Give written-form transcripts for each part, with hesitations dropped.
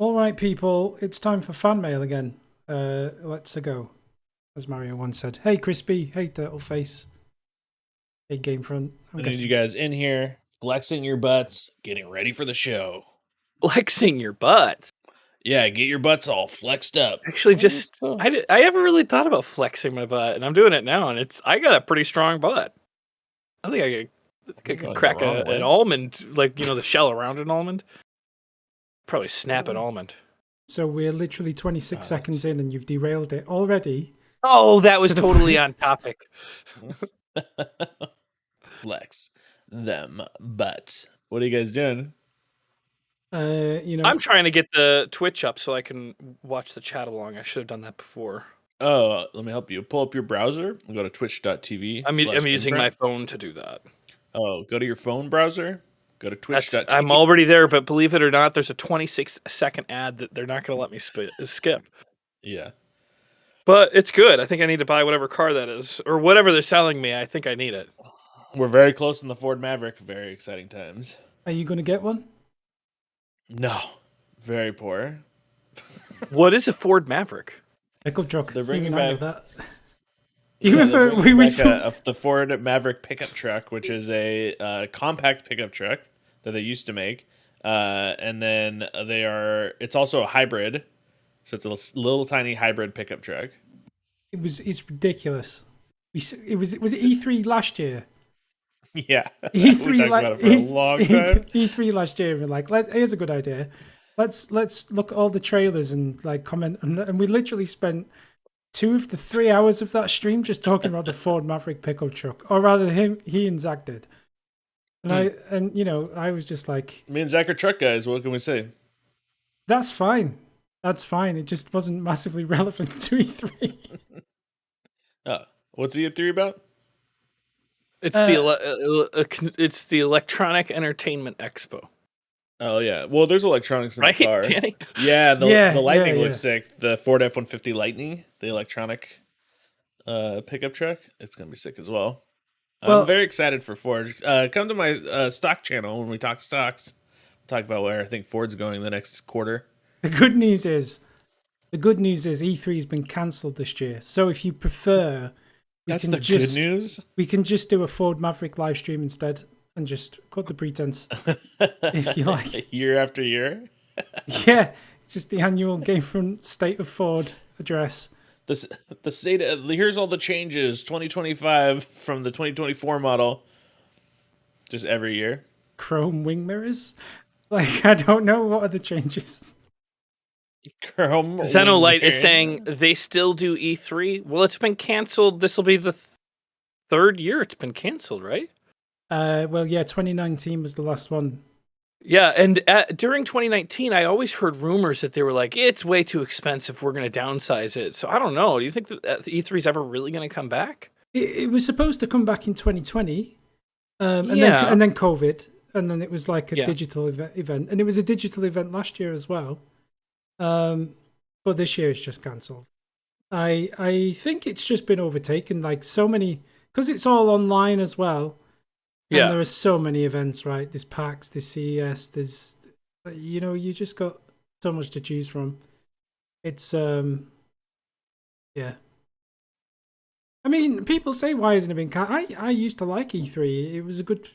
All right, people, it's time for fan mail again. Let's go, as Mario once said. Hey, Crispy. Hey, Turtleface. Hey, Gamefront. I need you guys in here, flexing your butts, getting ready for the show. Flexing your butts. Yeah, get your butts all flexed up. Actually, I haven't really thought about flexing my butt, and I'm doing it now, and I got a pretty strong butt. I think I could crack an almond, like the shell around an almond. Probably snap an almond. So we're literally 26 seconds in, and you've derailed it already. Oh, that was totally on topic. Flex them butts. What are you guys doing? I'm trying to get the Twitch up so I can watch the chat along. I should have done that before. Oh, let me help you. Pull up your browser and go to twitch.tv. I'm using my phone to do that. Oh, go to your phone browser. Go to twitch.tv. I'm already there, but believe it or not, there's a 26-second ad that they're not going to let me skip. Yeah. But it's good. I think I need to buy whatever car that is, or whatever they're selling me. I think I need it. We're very close in the Ford Maverick. Very exciting times. Are you going to get one? No. Very poor. What is a Ford Maverick? Pickup truck. They're bringing back that. You remember the Ford Maverick pickup truck, which is a compact pickup truck that they used to make, and then it's also a hybrid, so it's a little tiny hybrid pickup truck. It's ridiculous. Was it E3 last year? Yeah, E3 we talked about it for a long time. E3 last year, we're like, here's a good idea. Let's look at all the trailers and like comment, and we literally spent 2 of the 3 hours of that stream just talking about the Ford Maverick pickup truck, or rather, he and Zach did. And I was just like, me and Zach are truck guys. What can we say? That's fine. It just wasn't massively relevant to E3. What's the E3 about? It's it's the Electronic Entertainment Expo. Oh yeah, well there's electronics in the car. Danny? Yeah, the Lightning looks sick. The Ford F-150 Lightning, the electronic pickup truck, it's gonna be sick as well. I'm very excited for Ford. Come to my stock channel when we talk stocks. We'll talk about where I think Ford's going the next quarter. The good news is E3 has been cancelled this year. So if you prefer, good news. We can just do a Ford Maverick live stream instead. And just cut the pretense, if you like. Year after year? Yeah, it's just the annual Gamefront State of Ford address. The state. Here's all the changes. 2025 from the 2024 model. Just every year. Chrome wing mirrors? Like, I don't know. What are the changes? Chrome Xenolite is saying they still do E3. Well, it's been canceled. This will be the third year it's been canceled, right? 2019 was the last one. Yeah, and during 2019, I always heard rumors that they were like, it's way too expensive, we're going to downsize it. So I don't know. Do you think that E3 is ever really going to come back? It was supposed to come back in 2020, and then COVID, and then it was like a digital event. And it was a digital event last year as well. But this year it's just cancelled. I think it's just been overtaken, like so many, because it's all online as well. And there are so many events, right? There's PAX, there's CES, there's, you just got so much to choose from. It's, I mean, people say, why hasn't it been I used to like E3. It was a good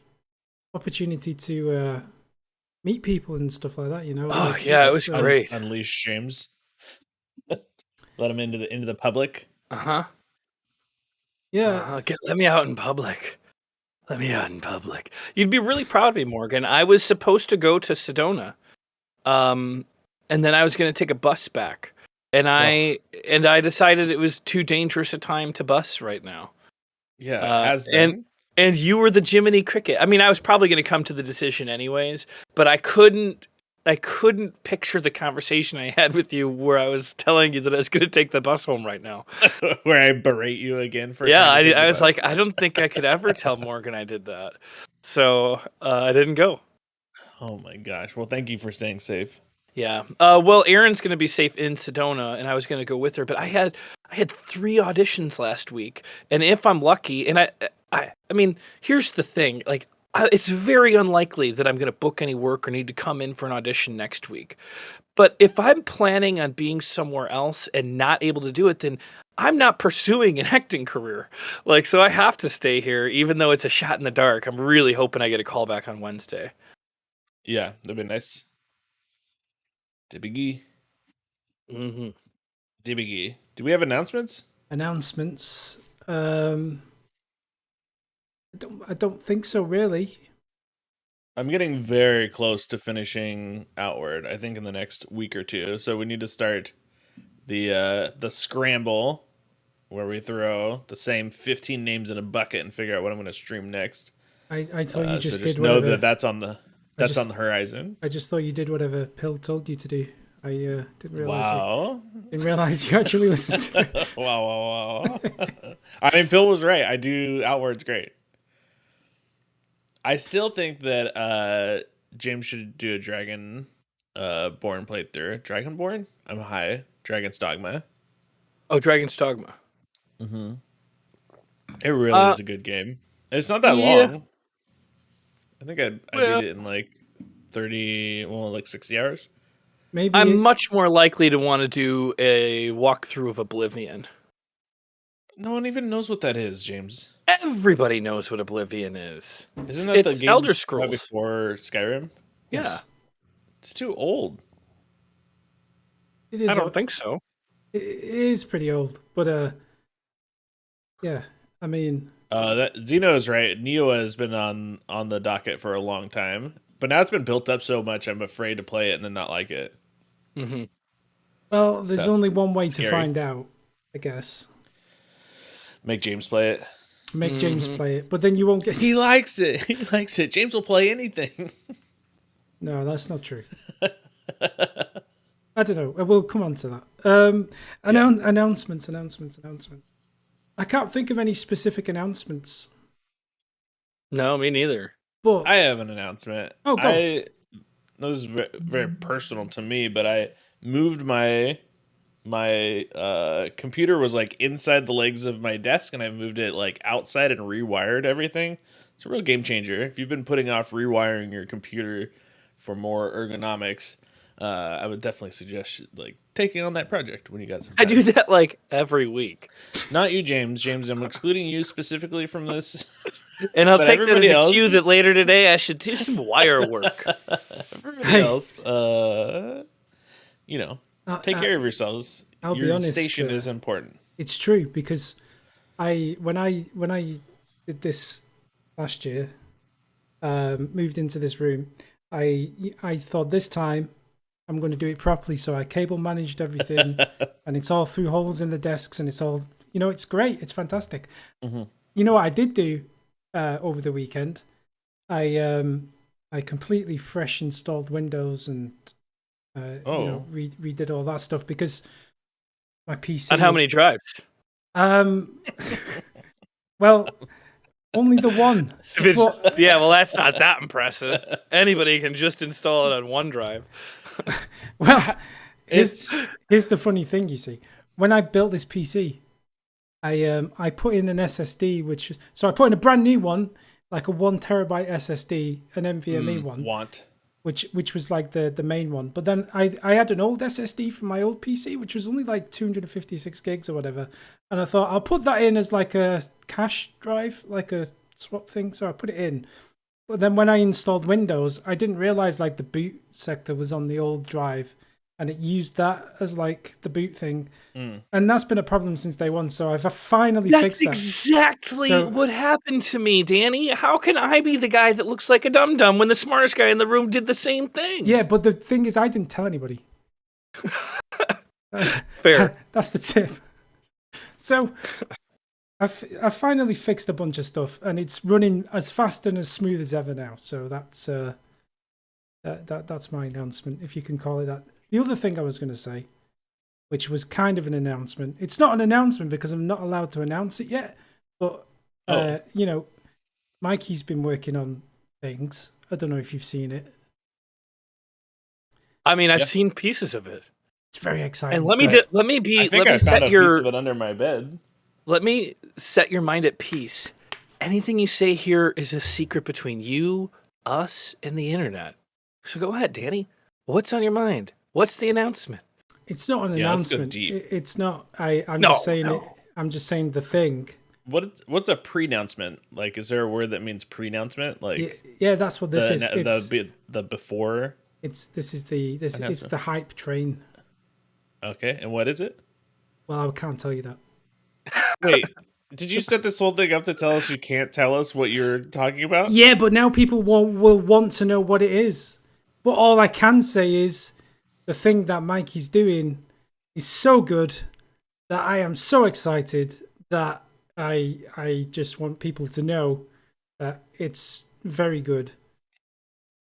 opportunity to meet people and stuff like that, Oh, it was great. Unleash James. Let him into the public. Uh-huh. Yeah. Let me out in public. Let me out in public. You'd be really proud of me, Morgan. I was supposed to go to Sedona, and then I was going to take a bus back, and I decided it was too dangerous a time to bus right now. Yeah, it has been. And you were the Jiminy Cricket. I mean, I was probably going to come to the decision anyways, but I couldn't picture the conversation I had with you where I was telling you that I was going to take the bus home right now. Where I berate you again for I was like, I don't think I could ever tell Morgan I did that. So I didn't go. Oh my gosh. Well, thank you for staying safe. Yeah. Well, Erin's going to be safe in Sedona, and I was going to go with her, but I had 3 auditions last week, and if I'm lucky, and I mean, here's the thing, like, it's very unlikely that I'm going to book any work or need to come in for an audition next week. But if I'm planning on being somewhere else and not able to do it, then I'm not pursuing an acting career. Like, so I have to stay here, even though it's a shot in the dark. I'm really hoping I get a call back on Wednesday. Yeah, that'd be nice. Dibiggy. Mm-hmm. Dibiggy. Do we have announcements? Announcements. I don't think so, really. I'm getting very close to finishing Outward, I think in the next week or two. So we need to start the scramble where we throw the same 15 names in a bucket and figure out what I'm going to stream next. I thought you just did know whatever. That's on the on the horizon. I just thought you did whatever Pill told you to do. I didn't realize. Wow! Didn't realize you actually listened to it. Wow! I mean, Pill was right. I do Outward's great. I still think that James should do a Dragon Born playthrough. Dragonborn? I'm high. Dragon's Dogma. Oh, Dragon's Dogma. Mm-hmm. It really is a good game. It's not that long. I think I beat it in like 60 hours. Maybe I'm much more likely to want to do a walkthrough of Oblivion. No one even knows what that is, James. Everybody knows what Oblivion is. Isn't that the game Elder Scrolls before Skyrim? Yeah. Yes. It's too old. It is. I don't think so. It is pretty old, but yeah. I mean, that Zeno is right. Neo has been on the docket for a long time, but now it's been built up so much. I'm afraid to play it and then not like it. Mm-hmm. Well, there's only one way to find out, I guess. Make James play it. Make James play it, but then you won't get. He likes it. He likes it. James will play anything. No, that's not true. I don't know. We'll come on to that. Announcements. I can't think of any specific announcements. No, me neither. But I have an announcement. Oh, go. This is very, very personal to me, but I moved my computer was like inside the legs of my desk, and I moved it like outside and rewired everything. It's a real game changer. If you've been putting off rewiring your computer for more ergonomics, I would definitely suggest like taking on that project when you got some time. I do that like every week. Not you, James. James, I'm excluding you specifically from this. And I'll take that as a cue that later today I should do some wire work. Everybody else, take care of yourselves. I'll be honest, station is important. It's true, because when I did this last year, moved into this room, I thought this time I'm going to do it properly. So I cable managed everything, and it's all through holes in the desks, and it's all, it's great. It's fantastic. Mm-hmm. You know what I did do over the weekend? I completely fresh installed Windows and redid all that stuff, because my PC. On how many drives? Well, only the one. Well, that's not that impressive. Anybody can just install it on OneDrive. Well, here's the funny thing. You see, when I built this PC, I put in an SSD, so I put in a brand new one, like a 1 terabyte SSD, an NVMe one. Which was like the main one. But then I had an old SSD from my old PC, which was only like 256 gigs or whatever. And I thought, I'll put that in as like a cache drive, like a swap thing. So I put it in. But then when I installed Windows, I didn't realize like the boot sector was on the old drive, and it used that as like the boot thing. And that's been a problem since day one. So I've finally fixed that. That's exactly what happened to me, Danny. How can I be the guy that looks like a dum-dum when the smartest guy in the room did the same thing? Yeah, but the thing is, I didn't tell anybody. Fair. That's the tip. So I finally fixed a bunch of stuff, and it's running as fast and as smooth as ever now. So that's my announcement, if you can call it that. The other thing I was going to say, which was kind of an announcement. It's not an announcement because I'm not allowed to announce it yet. But, Mikey's been working on things. I don't know if you've seen it. I mean, I've seen pieces of it. It's very exciting. And I found a piece of it under my bed. Let me set your mind at peace. anything you say here is a secret between you, us, and the internet. So go ahead, Danny. What's on your mind? What's the announcement? It's not an announcement. It's not. I'm just saying the thing. What's a pre-announcement? Like, is there a word that means pre-announcement? Like, yeah, that's what this is. The before. It's the hype train. Okay, and what is it? Well, I can't tell you that. Wait, did you set this whole thing up to tell us you can't tell us what you're talking about? Yeah, but now people will want to know what it is. But all I can say is the thing that Mikey's doing is so good that I am so excited that I just want people to know that it's very good.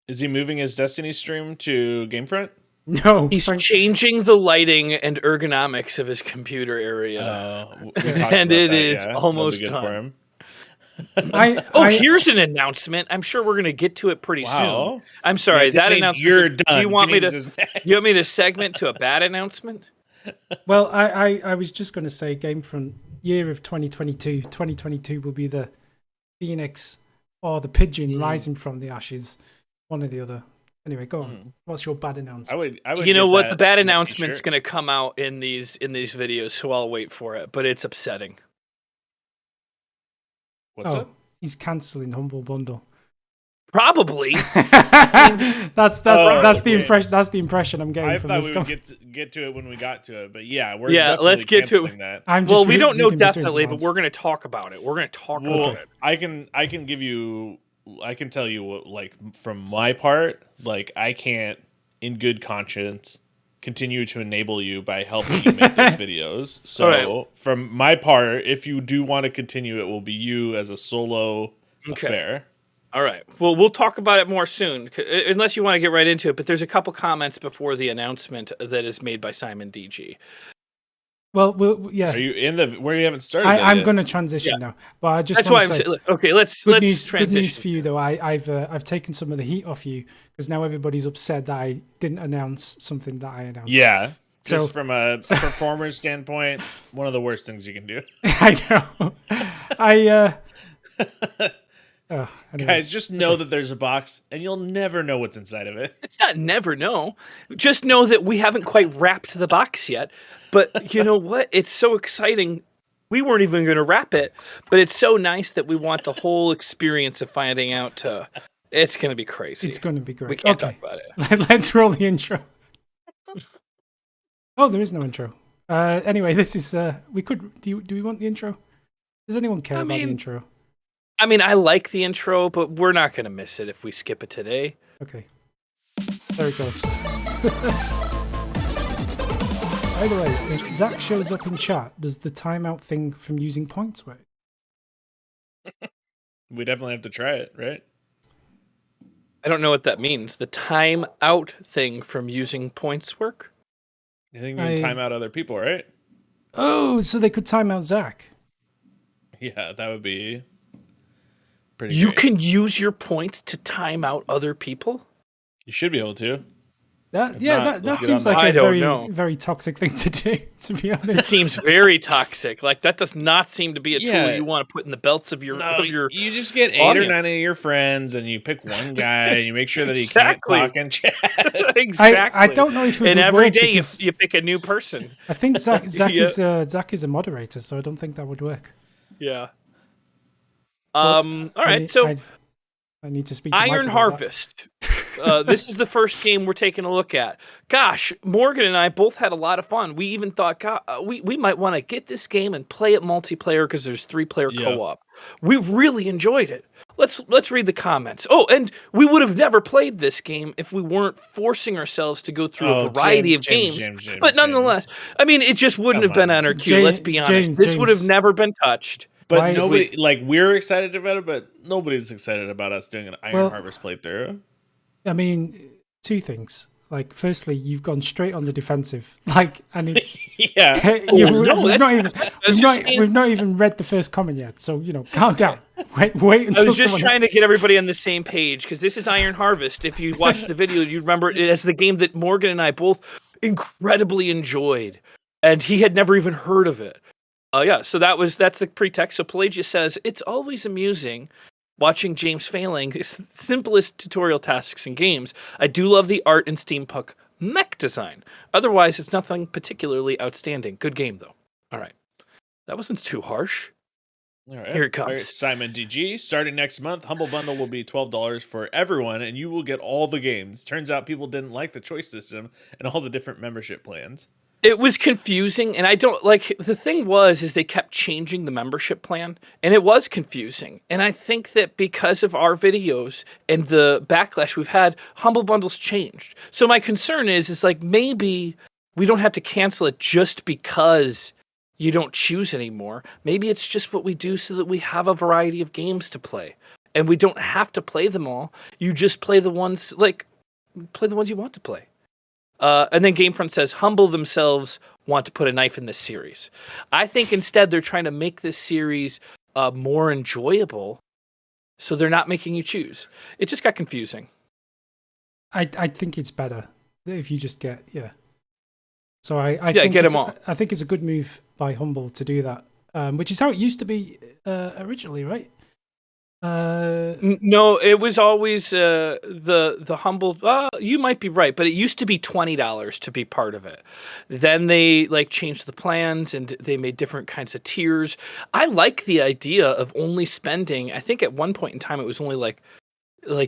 Is he moving his Destiny stream to GameFront? No. He's changing the lighting and ergonomics of his computer area. And it is almost done. For him. Here's an announcement. I'm sure we're going to get to it pretty soon. I'm sorry, that announcement. You're done. Do you want me to segment to a bad announcement? Well, I was just going to say GameFront year of 2022. 2022 will be the Phoenix or the Pigeon rising from the ashes, one or the other. Anyway, go on. What's your bad announcement? I would. You know what? The bad announcement's going to come out in these videos, so I'll wait for it. But it's upsetting. What's up? He's canceling Humble Bundle. Probably. That's the impression. That's the impression I'm getting from this. I thought we would get to it when we got to it, but let's get to it. That. We don't know definitely, but we're going to talk about it. We're going to talk about it. I can tell you what, like, from my part, like, I can't, in good conscience, continue to enable you by helping you make those videos. So, from my part, if you do want to continue, it will be you as a solo affair. All right. Well, we'll talk about it more soon, unless you want to get right into it. But there's a couple comments before the announcement that is made by Simon DG. Well, yeah. Are you in where you haven't started? I'm going to transition now, but I just. That's why I'm saying. Okay, let's transition. Good news for you though. I've taken some of the heat off you because now everybody's upset that I didn't announce something that I announced. Yeah. So from a performer's standpoint, one of the worst things you can do. I know. Anyway. Guys, just know that there's a box, and you'll never know what's inside of it. It's not never know. Just know that we haven't quite wrapped the box yet. But you know what? It's so exciting. We weren't even going to wrap it, but it's so nice that we want the whole experience of finding out. It's going to be crazy. It's going to be great. We can't talk about it. Let's roll the intro. Oh, there is no intro. Anyway, this is. We could. Do we want the intro? Does anyone care about the intro? I mean, I like the intro, but we're not going to miss it if we skip it today. Okay. There it goes. By the way, if Zach shows up in chat, does the timeout thing from using points work? We definitely have to try it, right? I don't know what that means. The timeout thing from using points work? You think you can time out other people, right? Oh, so they could time out Zach. Yeah, that would be... pretty you great. Can use your points to time out other people? You should be able to. That seems like a very toxic thing to do, to be honest. It seems very toxic. Like, that does not seem to be a tool you want to put in the belts of your you just get 8 or 9 of your friends, and you pick one guy, and you make sure that he can't talk and chat. Exactly. I don't know if it and would every work day you pick a new person. I think Zach is a moderator, so I don't think that would work. Yeah. All right, so I need to speak to Iron Harvest. This is the first game we're taking a look at. Gosh, Morgan and I both had a lot of fun. We even thought we might want to get this game and play it multiplayer because there's 3-player co-op. We really enjoyed it. Let's read the comments. Oh, and we would have never played this game if we weren't forcing ourselves to go through a variety of games. But nonetheless, I mean, it just wouldn't have been on our queue. Let's be honest. This would have never been touched. But we're excited about it, but nobody's excited about us doing an Iron Harvest playthrough. I mean, 2 things. Like, firstly, you've gone straight on the defensive. Like, and it's we've not even read the first comment yet. So calm down. Wait until I was just trying to get everybody on the same page because this is Iron Harvest. If you watched the video, you remember it as the game that Morgan and I both incredibly enjoyed, and he had never even heard of it. Yeah, so that's the pretext. So Pelagius says, it's always amusing watching James failing his simplest tutorial tasks in games. I do love the art and steampunk mech design. Otherwise, it's nothing particularly outstanding. Good game, though. All right. That wasn't too harsh. All right. Here it comes. All right, Simon DG. Starting next month, Humble Bundle will be $12 for everyone, and you will get all the games. Turns out people didn't like the choice system and all the different membership plans. It was confusing, and I don't like the thing is they kept changing the membership plan, and it was confusing. And I think that because of our videos and the backlash we've had, Humble Bundle's changed. So my concern is like maybe we don't have to cancel it just because you don't choose anymore. Maybe it's just what we do so that we have a variety of games to play, and we don't have to play them all. You just play the ones you want to play. And then GameFront says, Humble themselves want to put a knife in this series. I think instead they're trying to make this series more enjoyable, so they're not making you choose. It just got confusing. I think it's better if you just get, So I think get them all. I think it's a good move by Humble to do that, which is how it used to be originally, right? No, it was always the Humble. You might be right, but it used to be $20 to be part of it. Then they changed the plans and they made different kinds of tiers. I like the idea of only spending. I think at one point in time it was only like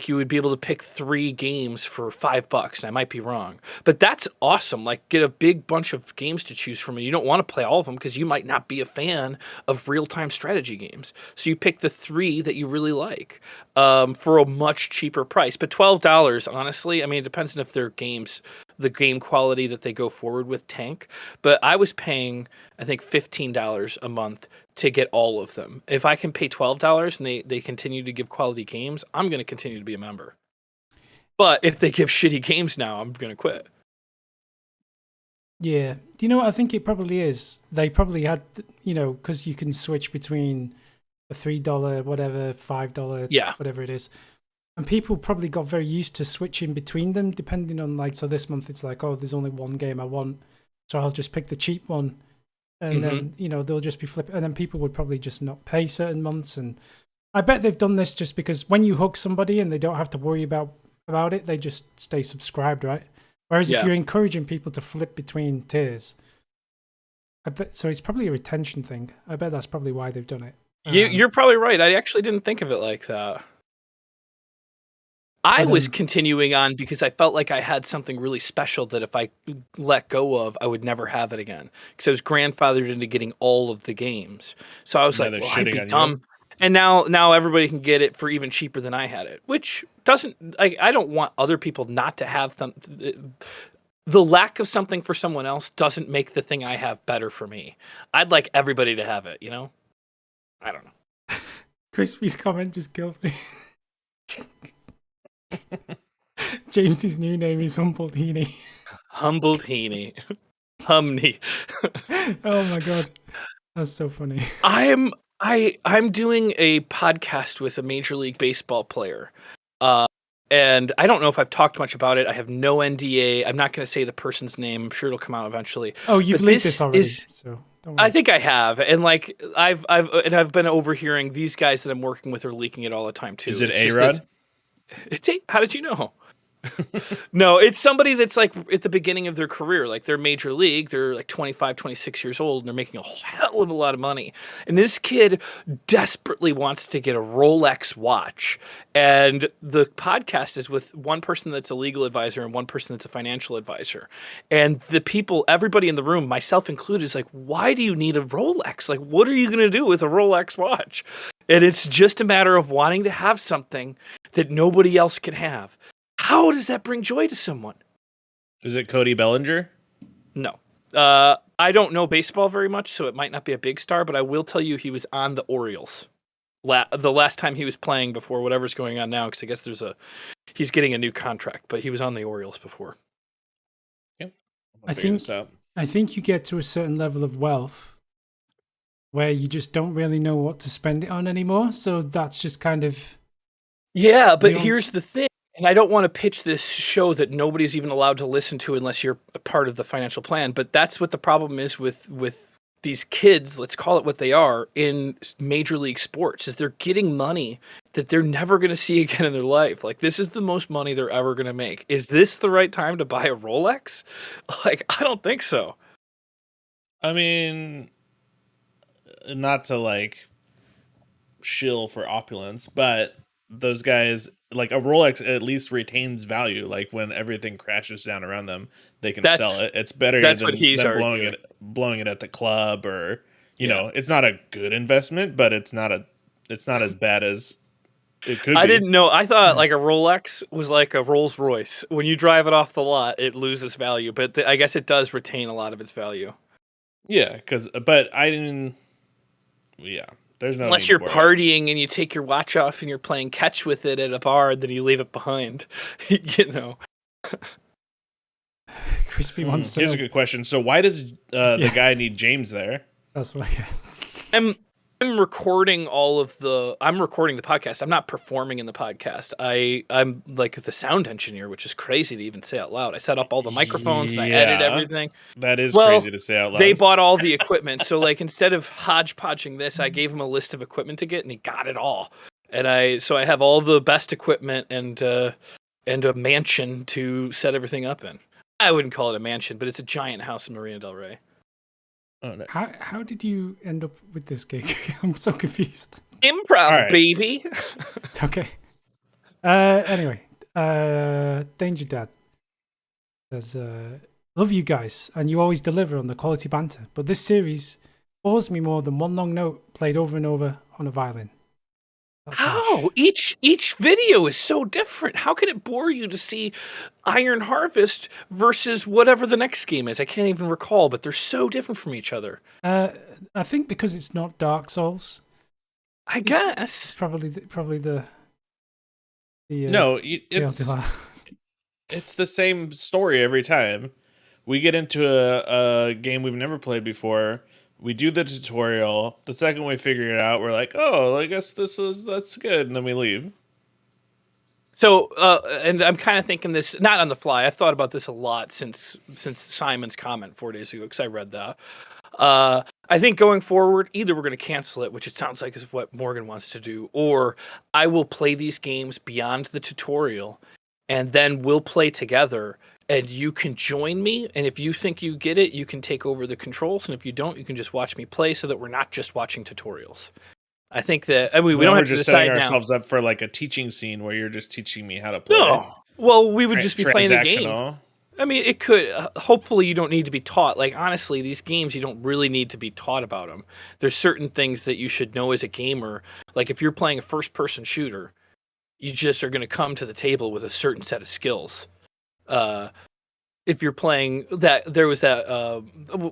you would be able to pick 3 games for $5, and I might be wrong, but that's awesome. Get a big bunch of games to choose from, and you don't want to play all of them because you might not be a fan of real-time strategy games. So you pick the 3 that you really like for a much cheaper price. But $12, honestly, I mean, it depends on if their games, the game quality that they go forward with tank. But I was paying, I think, $15 a month to get all of them. If I can pay $12 and they continue to give quality games, I'm going to continue to be a member. But if they give shitty games now, I'm going to quit. Yeah. Do you know what I think it probably is? They probably had, because you can switch between a $3, whatever, $5, whatever it is. And people probably got very used to switching between them, depending on, so this month it's there's only one game I want, so I'll just pick the cheap one. And then, they'll just be flipping. And then people would probably just not pay certain months. And I bet they've done this just because when you hook somebody and they don't have to worry about it, they just stay subscribed, right? Whereas if you're encouraging people to flip between tiers, I bet, so it's probably a retention thing. I bet that's probably why they've done it. You're probably right. I actually didn't think of it like that. I was continuing on because I felt like I had something really special that if I let go of, I would never have it again. Because I was grandfathered into getting all of the games. So I was like, well, I'd be dumb. And now everybody can get it for even cheaper than I had it. Which doesn't... I don't want other people not to have them. The lack of something for someone else doesn't make the thing I have better for me. I'd like everybody to have it, I don't know. Crispy's comment just killed me. James's new name is Humbled Heaney. Humbled Heaney. Humney. Oh my god. That's so funny. I'm doing a podcast with a Major League Baseball player. And I don't know if I've talked much about it. I have no NDA. I'm not going to say the person's name. I'm sure it'll come out eventually. Oh, you've leaked this already. So don't worry. I think I have. And I've been overhearing these guys that I'm working with are leaking it all the time too. Is it A-Rod? How did you know? No, it's somebody that's at the beginning of their career, they're major league, they're 25, 26 years old, and they're making a hell of a lot of money. And this kid desperately wants to get a Rolex watch. And the podcast is with one person that's a legal advisor and one person that's a financial advisor. And everybody in the room, myself included, is why do you need a Rolex? What are you going to do with a Rolex watch? And it's just a matter of wanting to have something that nobody else can have. How does that bring joy to someone? Is it Cody Bellinger? No. I don't know baseball very much, so it might not be a big star, but I will tell you he was on the Orioles the last time he was playing before whatever's going on now, because I guess he's getting a new contract, but he was on the Orioles before. Yep. I think you get to a certain level of wealth where you just don't really know what to spend it on anymore, so that's just kind of... Yeah, but here's the thing. And I don't want to pitch this show that nobody's even allowed to listen to unless you're a part of the financial plan. But that's what the problem is with these kids, let's call it what they are, in Major League Sports, is they're getting money that they're never going to see again in their life. Like, this is the most money they're ever going to make. Is this the right time to buy a Rolex? Like, I don't think so. I mean, not to like shill for opulence, but those guys, like, a Rolex at least retains value. Like, when everything crashes down around them, they can sell it. It's better than blowing it at the club, or you know, it's not a good investment, but it's not as bad as it could be. I didn't know. I thought like a Rolex was like a Rolls Royce. When you drive it off the lot, it loses value, but I guess it does retain a lot of its value. Yeah, but I didn't. Yeah. There's no unless you're partying and you take your watch off and you're playing catch with it at a bar, then you leave it behind. You know. Crispy wants to Here's know. a good question. So why does the guy need James there? That's what I'm recording I'm recording the podcast. I'm not performing in the podcast. I'm like the sound engineer, which is crazy to even say out loud. I set up all the microphones and I edit everything. That is crazy to say out loud. They bought all the equipment. So like instead of hodgepodging this, I gave him a list of equipment to get and he got it all. And I have all the best equipment and a mansion to set everything up in. I wouldn't call it a mansion, but it's a giant house in Marina del Rey. Oh, nice. How did you end up with this gig? I'm so confused. Improv, baby. Okay. Anyway, Danger Dad says, love you guys, and you always deliver on the quality banter, but this series bores me more than one long note played over and over on a violin. That's How? Each video is so different. How can it bore you to see Iron Harvest versus whatever the next game is? I can't even recall, but they're so different from each other. I think because it's not Dark Souls. I guess probably the no, it's the same story every time. We get into a game we've never played before. We do the tutorial. The second we figure it out, we're like, "Oh, I guess that's good," and then we leave. So, and I'm kind of thinking this not on the fly. I've thought about this a lot since Simon's comment 4 days ago because I read that. I think going forward, either we're going to cancel it, which it sounds like is what Morgan wants to do, or I will play these games beyond the tutorial, and then we'll play together. And you can join me, and if you think you get it, you can take over the controls, and if you don't, you can just watch me play so that we're not just watching tutorials. I think that, we don't have to decide now. We're just setting ourselves up for like a teaching scene where you're just teaching me how to play. No. Well, we would just be playing the game. I mean, it could, hopefully you don't need to be taught. Like, honestly, these games, you don't really need to be taught about them. There's certain things that you should know as a gamer. Like, if you're playing a first-person shooter, you just are going to come to the table with a certain set of skills. If you're playing that,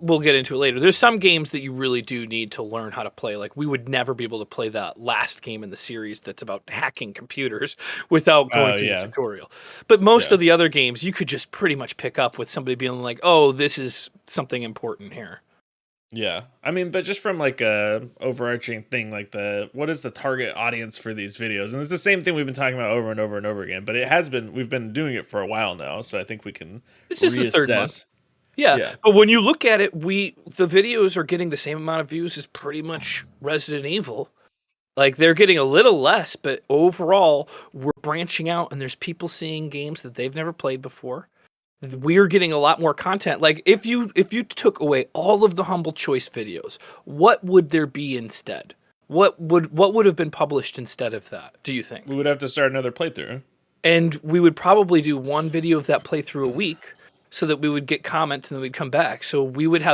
we'll get into it later. There's some games that you really do need to learn how to play. Like, we would never be able to play that last game in the series that's about hacking computers without going through the tutorial. But most of the other games, you could just pretty much pick up with somebody being like, oh, this is something important here. Yeah. I mean, but just from like a overarching thing, like what is the target audience for these videos? And it's the same thing we've been talking about over and over and over again, but we've been doing it for a while now. So I think we can This is the third month. Yeah. But when you look at it, the videos are getting the same amount of views as pretty much Resident Evil. Like, they're getting a little less, but overall, we're branching out and there's people seeing games that they've never played before. We're getting a lot more content. Like, if you took away all of the Humble Choice videos, what would there be instead? What would have been published instead of that, do you think? We would have to start another playthrough. And we would probably do one video of that playthrough a week so that we would get comments and then we'd come back. So we would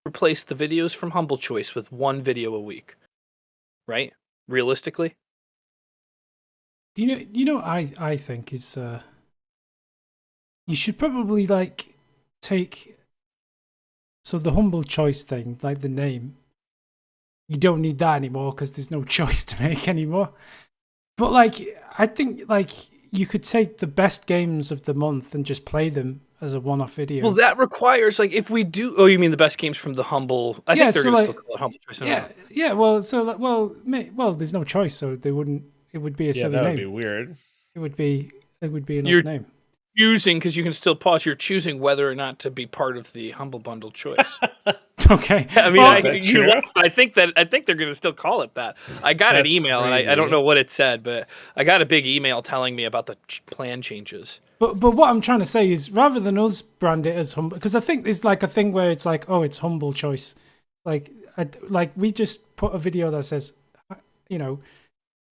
replace the videos from Humble Choice with one video a week. Right? Realistically? I think is you should probably like take the Humble Choice thing, like the name. You don't need that anymore because there's no choice to make anymore. But like, I think like you could take the best games of the month and just play them as a one-off video. Well, that requires like if we do. Oh, you mean the best games from the Humble? I think they're going to still call it Humble Choice. Yeah. Well, there's no choice, so they wouldn't. It would be a silly name. That would be weird. It would be an old name. Choosing, because you can still pause. You're choosing whether or not to be part of the Humble Bundle choice. Okay. I mean, I think they're going to still call it that. I got an email, and I don't know what it said, but I got a big email telling me about the plan changes. But what I'm trying to say is, rather than us brand it as humble, because I think there's like a thing where it's like, oh, it's humble choice. Like we just put a video that says, you know,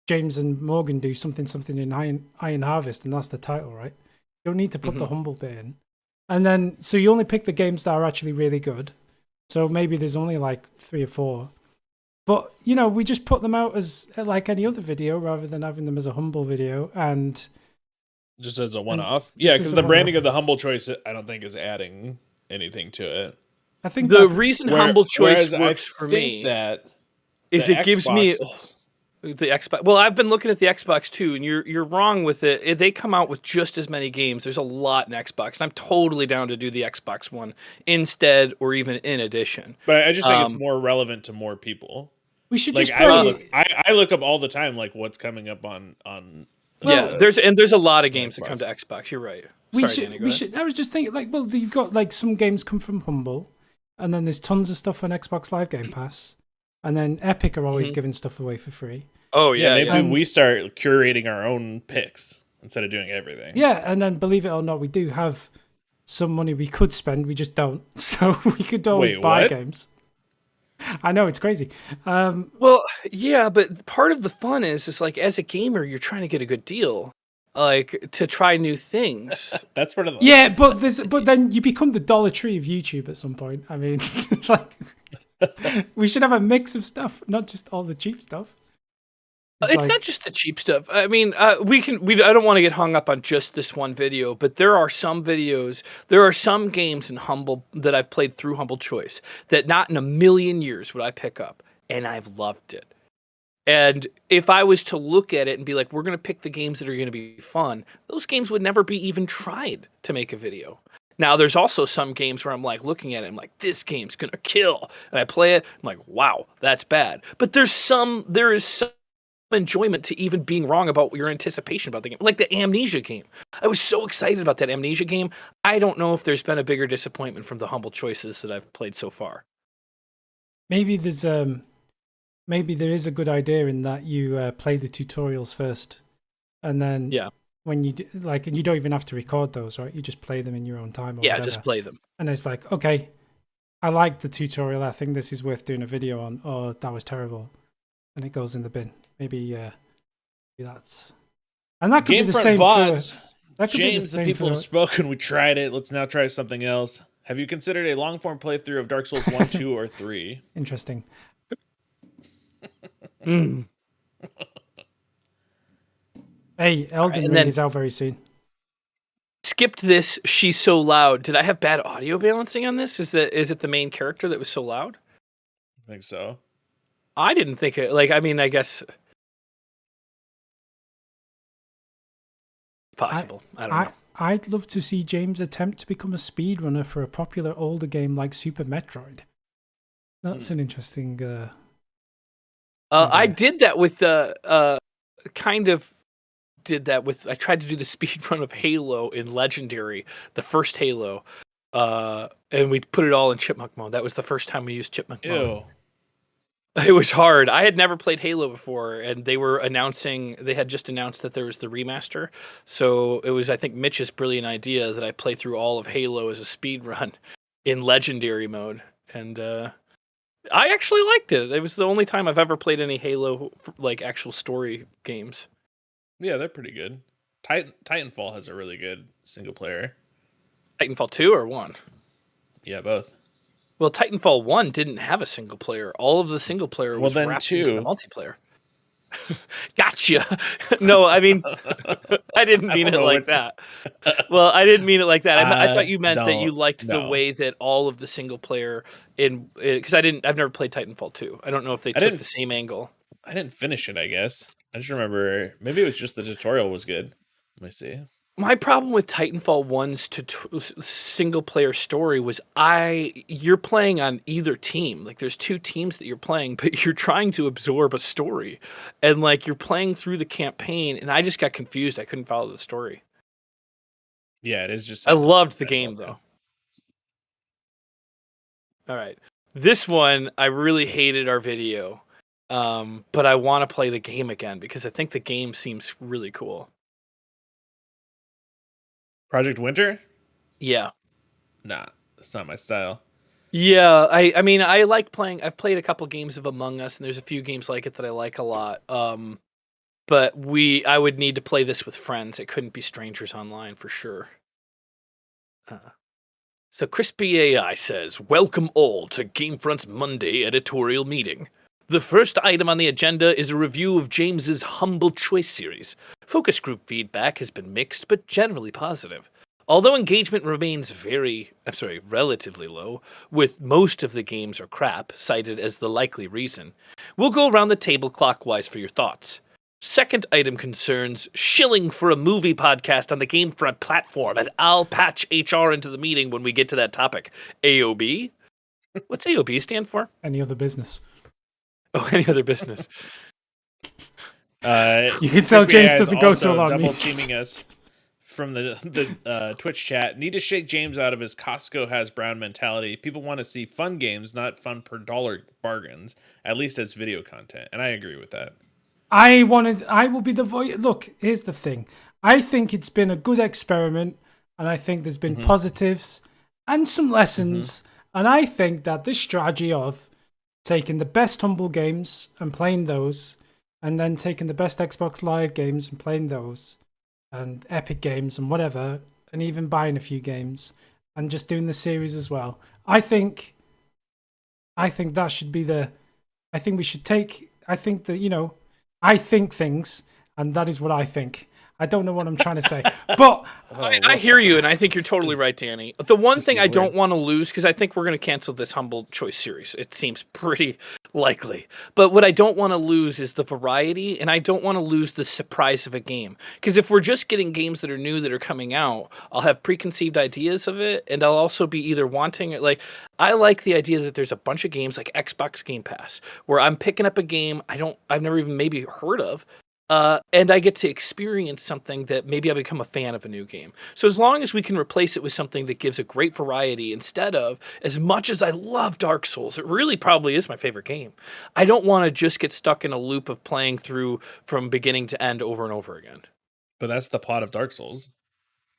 James and Morgan do something in Iron Harvest, and that's the title, right? You don't need to put the humble bit in. And then, so you only pick the games that are actually really good. So maybe there's only like 3 or 4. But, you know, we just put them out as like any other video rather than having them as a humble video and... Just as a one-off? Yeah, because the branding of the humble choice, I don't think is adding anything to it. I think the reason humble choice works for me is it gives me... The Xbox. Well, I've been looking at the Xbox too, and you're wrong with it. They come out with just as many games. There's a lot in Xbox, and I'm totally down to do the Xbox one instead, or even in addition. But I just think it's more relevant to more people. We should like, just play. I look up all the time, like what's coming up on. Yeah, there's a lot of games that come to Xbox. You're right. We should. I was just thinking, like, well, you've got like some games come from Humble, and then there's tons of stuff on Xbox Live Game Pass. And then Epic are always giving stuff away for free. Oh, yeah. Maybe we start curating our own picks instead of doing everything. Yeah, and then believe it or not, we do have some money we could spend. We just don't. So we could always buy games. I know, it's crazy. Well, yeah, but part of the fun is like, as a gamer, you're trying to get a good deal. Like, to try new things. That's part of the... Yeah, but then you become the Dollar Tree of YouTube at some point. I mean, like... We should have a mix of stuff, not just all the cheap stuff. It's not just the cheap stuff. I mean, I don't want to get hung up on just this one video, but there are some games in Humble that I've played through Humble Choice that not in a million years would I pick up, and I've loved it. And if I was to look at it and be like, we're going to pick the games that are going to be fun, those games would never be even tried to make a video. Now, there's also some games where I'm like looking at it, I'm like, this game's gonna kill, and I play it, I'm like, wow, that's bad. But there is some enjoyment to even being wrong about your anticipation about the game, like the Amnesia game. I was so excited about that Amnesia game. I don't know if there's been a bigger disappointment from the Humble choices that I've played so far. Maybe there is a good idea in that you play the tutorials first, and then when you do, like, and you don't even have to record those, right? You just play them in your own time. Or whatever. Just play them. And it's like, okay, I like the tutorial. I think this is worth doing a video on. Or that was terrible, and it goes in the bin. Maybe that's. And that could be the same. James, the people have spoken. We tried it. Let's now try something else. Have you considered a long form playthrough of Dark Souls 1, 2, or 3? Interesting. Hey, Elden Ring is out very soon. Skipped this. She's so loud. Did I have bad audio balancing on this? Is it the main character that was so loud? I think so. I didn't think it. Like, I mean, I guess possible. I don't know. I'd love to see James attempt to become a speedrunner for a popular older game like Super Metroid. That's an interesting. I did that with I tried to do the speed run of Halo in Legendary, the first Halo, and we put it all in Chipmunk mode. That was the first time we used Chipmunk mode. It was hard. I had never played Halo before, and they had just announced that there was the remaster. So it was, I think, Mitch's brilliant idea that I play through all of Halo as a speed run in Legendary mode. And I actually liked it. It was the only time I've ever played any Halo, like, actual story games. Yeah, they're pretty good. Titanfall has a really good single player. Titanfall 2 or 1? Yeah, both. Well, Titanfall 1 didn't have a single player. All of the single player was wrapped into the multiplayer. Gotcha. No, I mean, I didn't mean it like that. Well, I didn't mean it like that. I thought you meant that you liked the way that all of the single player because I've never played Titanfall 2. I don't know if they took the same angle. I didn't finish it, I guess. I just remember maybe it was just the tutorial was good. Let me see. My problem with Titanfall 1's single player story was you're playing on either team. Like, there's 2 teams that you're playing, but you're trying to absorb a story. And, like, you're playing through the campaign, and I just got confused. I couldn't follow the story. Yeah, it is just... I loved the game, though. All right. This one, I really hated our video, but I want to play the game again because I think the game seems really cool. Project Winter? Yeah. Nah, that's not my style. Yeah, I mean, I like playing. I've played a couple games of Among Us, and there's a few games like it that I like a lot. But I would need to play this with friends. It couldn't be strangers online for sure. So Crispy AI says, "Welcome all to GameFront's Monday editorial meeting. The first item on the agenda is a review of James's Humble Choice series. Focus group feedback has been mixed, but generally positive. Although engagement remains relatively low, with most of the games are crap cited as the likely reason. We'll go around the table clockwise for your thoughts. Second item concerns shilling for a movie podcast on the GameFront platform, and I'll patch HR into the meeting when we get to that topic. AOB? What's AOB stand for? Any other business. Oh, any other business. You can tell James doesn't go to a lot of meetings. Double teaming us from the Twitch chat. Need to shake James out of his Costco has Brown mentality. People want to see fun games, not fun per dollar bargains, at least as video content. And I agree with that. I will be the voice. Look, here's the thing. I think it's been a good experiment, and I think there's been positives and some lessons. And I think that this strategy of taking the best Humble games and playing those, and then taking the best Xbox Live games and playing those, and Epic Games and whatever, and even buying a few games, and just doing the series as well. I think that should be I think we should take. I think that I think things, and that is what I think. I don't know what I'm trying to say, but I hear you, and I think you're totally right, Danny. The one thing I don't want to lose, because I think we're going to cancel this Humble Choice series. It seems pretty likely. But what I don't want to lose is the variety, and I don't want to lose the surprise of a game. Because if we're just getting games that are new that are coming out, I'll have preconceived ideas of it, and I'll also be either wanting it. Like, I like the idea that there's a bunch of games like Xbox Game Pass, where I'm picking up a game I've never even maybe heard of, and I get to experience something that maybe I become a fan of a new game. So as long as we can replace it with something that gives a great variety, instead of, as much as I love Dark Souls, it really probably is my favorite game, I don't want to just get stuck in a loop of playing through from beginning to end over and over again. But that's the plot of Dark Souls.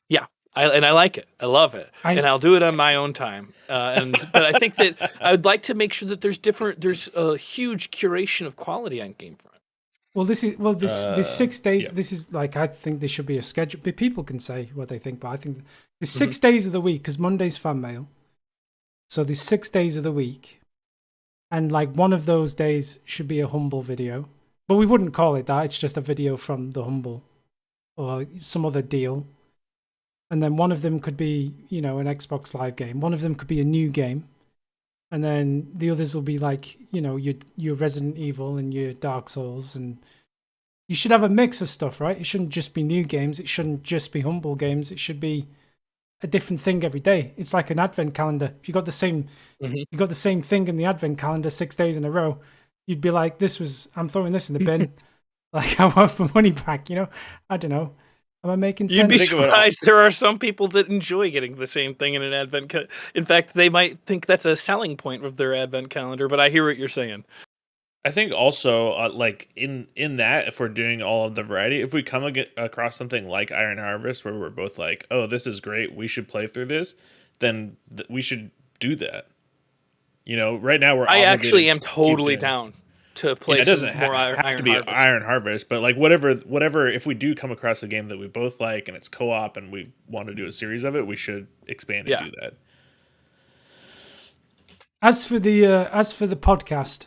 Yeah. I like it. I love it. And I'll do it on my own time. But I think that I would like to make sure that there's a huge curation of quality on GameFront. Well, this 6 days. Yeah. This is like, I think there should be a schedule. But people can say what they think, but I think there's 6 days of the week, because Monday's fan mail. So there's 6 days of the week, and like one of those days should be a Humble video, but we wouldn't call it that. It's just a video from the Humble or some other deal, and then one of them could be an Xbox Live game. One of them could be a new game. And then the others will be like, your Resident Evil and your Dark Souls. And you should have a mix of stuff, right? It shouldn't just be new games. It shouldn't just be Humble games. It should be a different thing every day. It's like an advent calendar. If you got the same, thing in the advent calendar 6 days in a row, you'd be like, I'm throwing this in the bin. Like, I want my money back, I don't know. Am I making sense? You'd be surprised. There are some people that enjoy getting the same thing in an advent. In fact, they might think that's a selling point of their advent calendar. But I hear what you're saying. I think also, like in that, if we're doing all of the variety, if we come across something like Iron Harvest, where we're both like, "Oh, this is great. We should play through this," then we should do that. Right now I actually am totally down to play. It doesn't have to be Iron Harvest, but like whatever. If we do come across a game that we both like and it's co-op and we want to do a series of it, we should expand and do that. As for the podcast,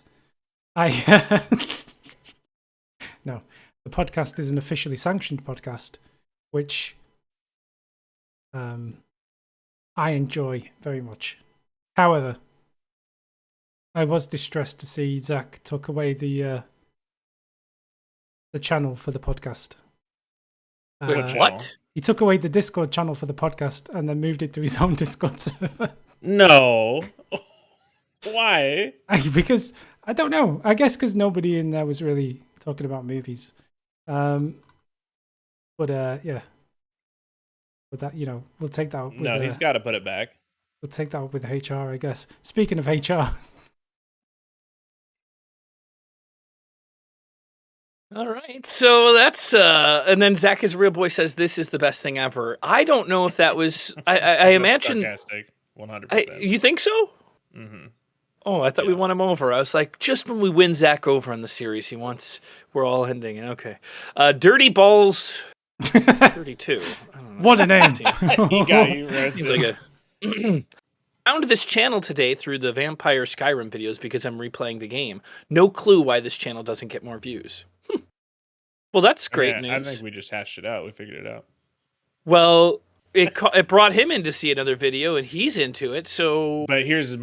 no, the podcast is an officially sanctioned podcast, which I enjoy very much. However, I was distressed to see Zach took away the channel for the podcast. What? He took away the Discord channel for the podcast and then moved it to his own Discord server. No. Why? Because, I don't know. I guess because nobody in there was really talking about movies. Yeah. But that, we'll take that up with... No, he's got to put it back. We'll take that up with HR, I guess. Speaking of HR... All right, so that's and then Zach is real boy says this is the best thing ever. I don't know if that was. I imagine sarcastic, 100%. You think so? Mm-hmm. Oh, I thought we won him over. I was like, just when we win Zach over in the series, we're all ending it. Okay, Dirty Balls 32. What a name! He got you roasted. Like found this channel today through the Vampire Skyrim videos because I'm replaying the game. No clue why this channel doesn't get more views. Well, that's great news. I think we just hashed it out. We figured it out. Well, it brought him in to see another video, and he's into it. So, but here's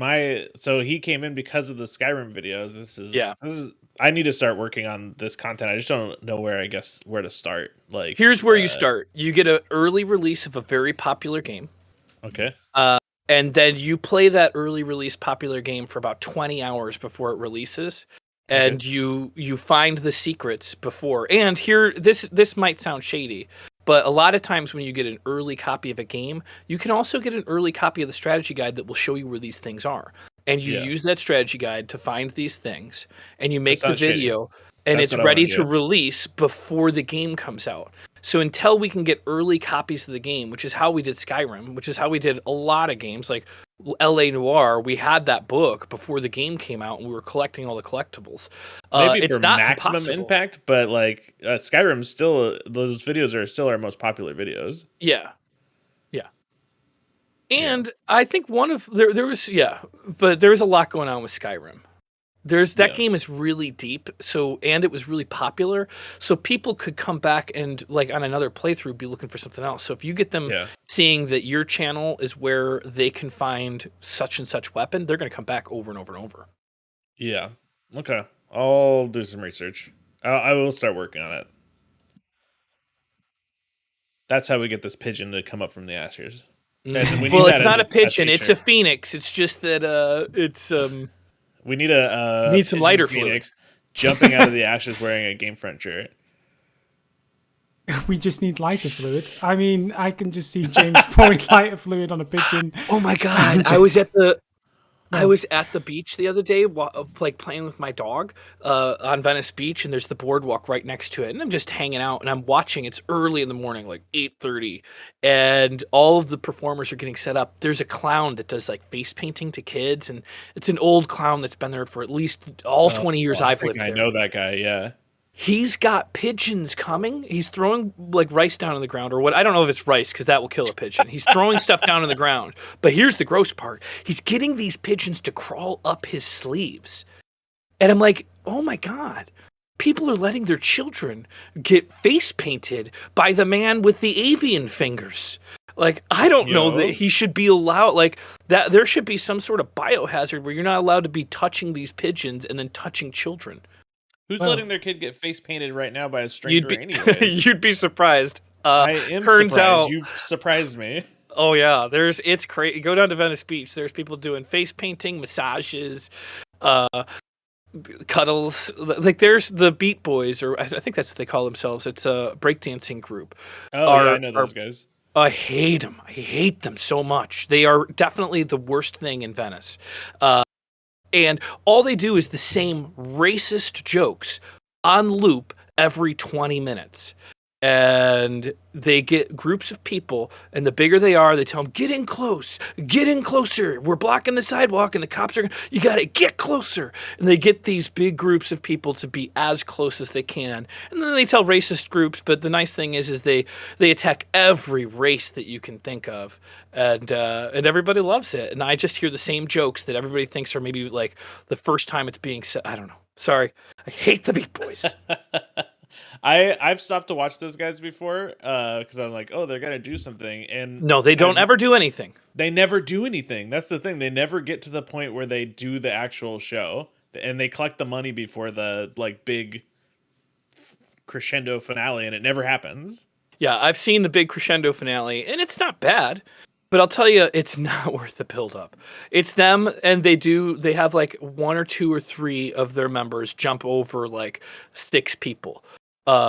so he came in because of the Skyrim videos. This is I need to start working on this content. I just don't know where to start. Like, here's where you start. You get an early release of a very popular game. Okay. And then you play that early release popular game for about 20 hours before it releases. And you find the secrets before. And here, this might sound shady, but a lot of times when you get an early copy of a game, you can also get an early copy of the strategy guide that will show you where these things are. And you use that strategy guide to find these things, and you make the video, and it's ready to release before the game comes out. So until we can get early copies of the game, which is how we did Skyrim, which is how we did a lot of games, like L.A. Noire, we had that book before the game came out, and we were collecting all the collectibles. Maybe it's for not maximum impossible. Impact, but like Skyrim still, those videos are still our most popular videos. Yeah. And I think there was but there was a lot going on with Skyrim. That game is really deep, and it was really popular, so people could come back and like on another playthrough be looking for something else. So if you get them seeing that your channel is where they can find such and such weapon, they're going to come back over and over and over. Yeah. Okay. I'll do some research. I will start working on it. That's how we get this pigeon to come up from the ashes. Well, it's not a pigeon; it's a phoenix. It's just that it's We need some lighter phoenix jumping out of the ashes wearing a GameFront shirt. We just need lighter fluid. I mean, I can just see James pouring lighter fluid on a pigeon. Oh my god! I was at the beach the other day, like playing with my dog on Venice Beach, and there's the boardwalk right next to it, and I'm just hanging out, and I'm watching. It's early in the morning, like 8:30, and all of the performers are getting set up. There's a clown that does like face painting to kids, and it's an old clown that's been there for at least 20 years I've lived there. I know that guy, yeah. He's got pigeons coming. He's throwing like rice down on the ground or what. I don't know if it's rice because that will kill a pigeon. He's throwing stuff down on the ground. But here's the gross part. He's getting these pigeons to crawl up his sleeves. And I'm like, oh my God. People are letting their children get face painted by the man with the avian fingers. Like, I don't know that he should be allowed, like, that there should be some sort of biohazard where you're not allowed to be touching these pigeons and then touching children. Who's letting their kid get face painted right now by a stranger anyway? You'd be surprised. I am surprised. You've surprised me. Oh yeah, it's crazy. Go down to Venice Beach. There's people doing face painting, massages, cuddles. Like there's the Beat Boys, or I think that's what they call themselves. It's a breakdancing group. Oh yeah, I know those guys. I hate them. I hate them so much. They are definitely the worst thing in Venice. And all they do is the same racist jokes on loop every 20 minutes. And they get groups of people, and the bigger they are, they tell them, get in close, get in closer. We're blocking the sidewalk, and the cops are, you got to get closer. And they get these big groups of people to be as close as they can. And then they tell racist groups, but the nice thing is they attack every race that you can think of. And everybody loves it. And I just hear the same jokes that everybody thinks are maybe like the first time it's being said. I don't know. Sorry. I hate the Beat Boys. I've stopped to watch those guys before because I'm like, oh, they're gonna do something, and no, they don't ever do anything. They never do anything. That's the thing. They never get to the point where they do the actual show, and they collect the money before the like big crescendo finale, and it never happens. Yeah, I've seen the big crescendo finale, and it's not bad. But I'll tell you, it's not worth the build-up. It's them, and they have like 1 or 2 or 3 of their members jump over like 6 people.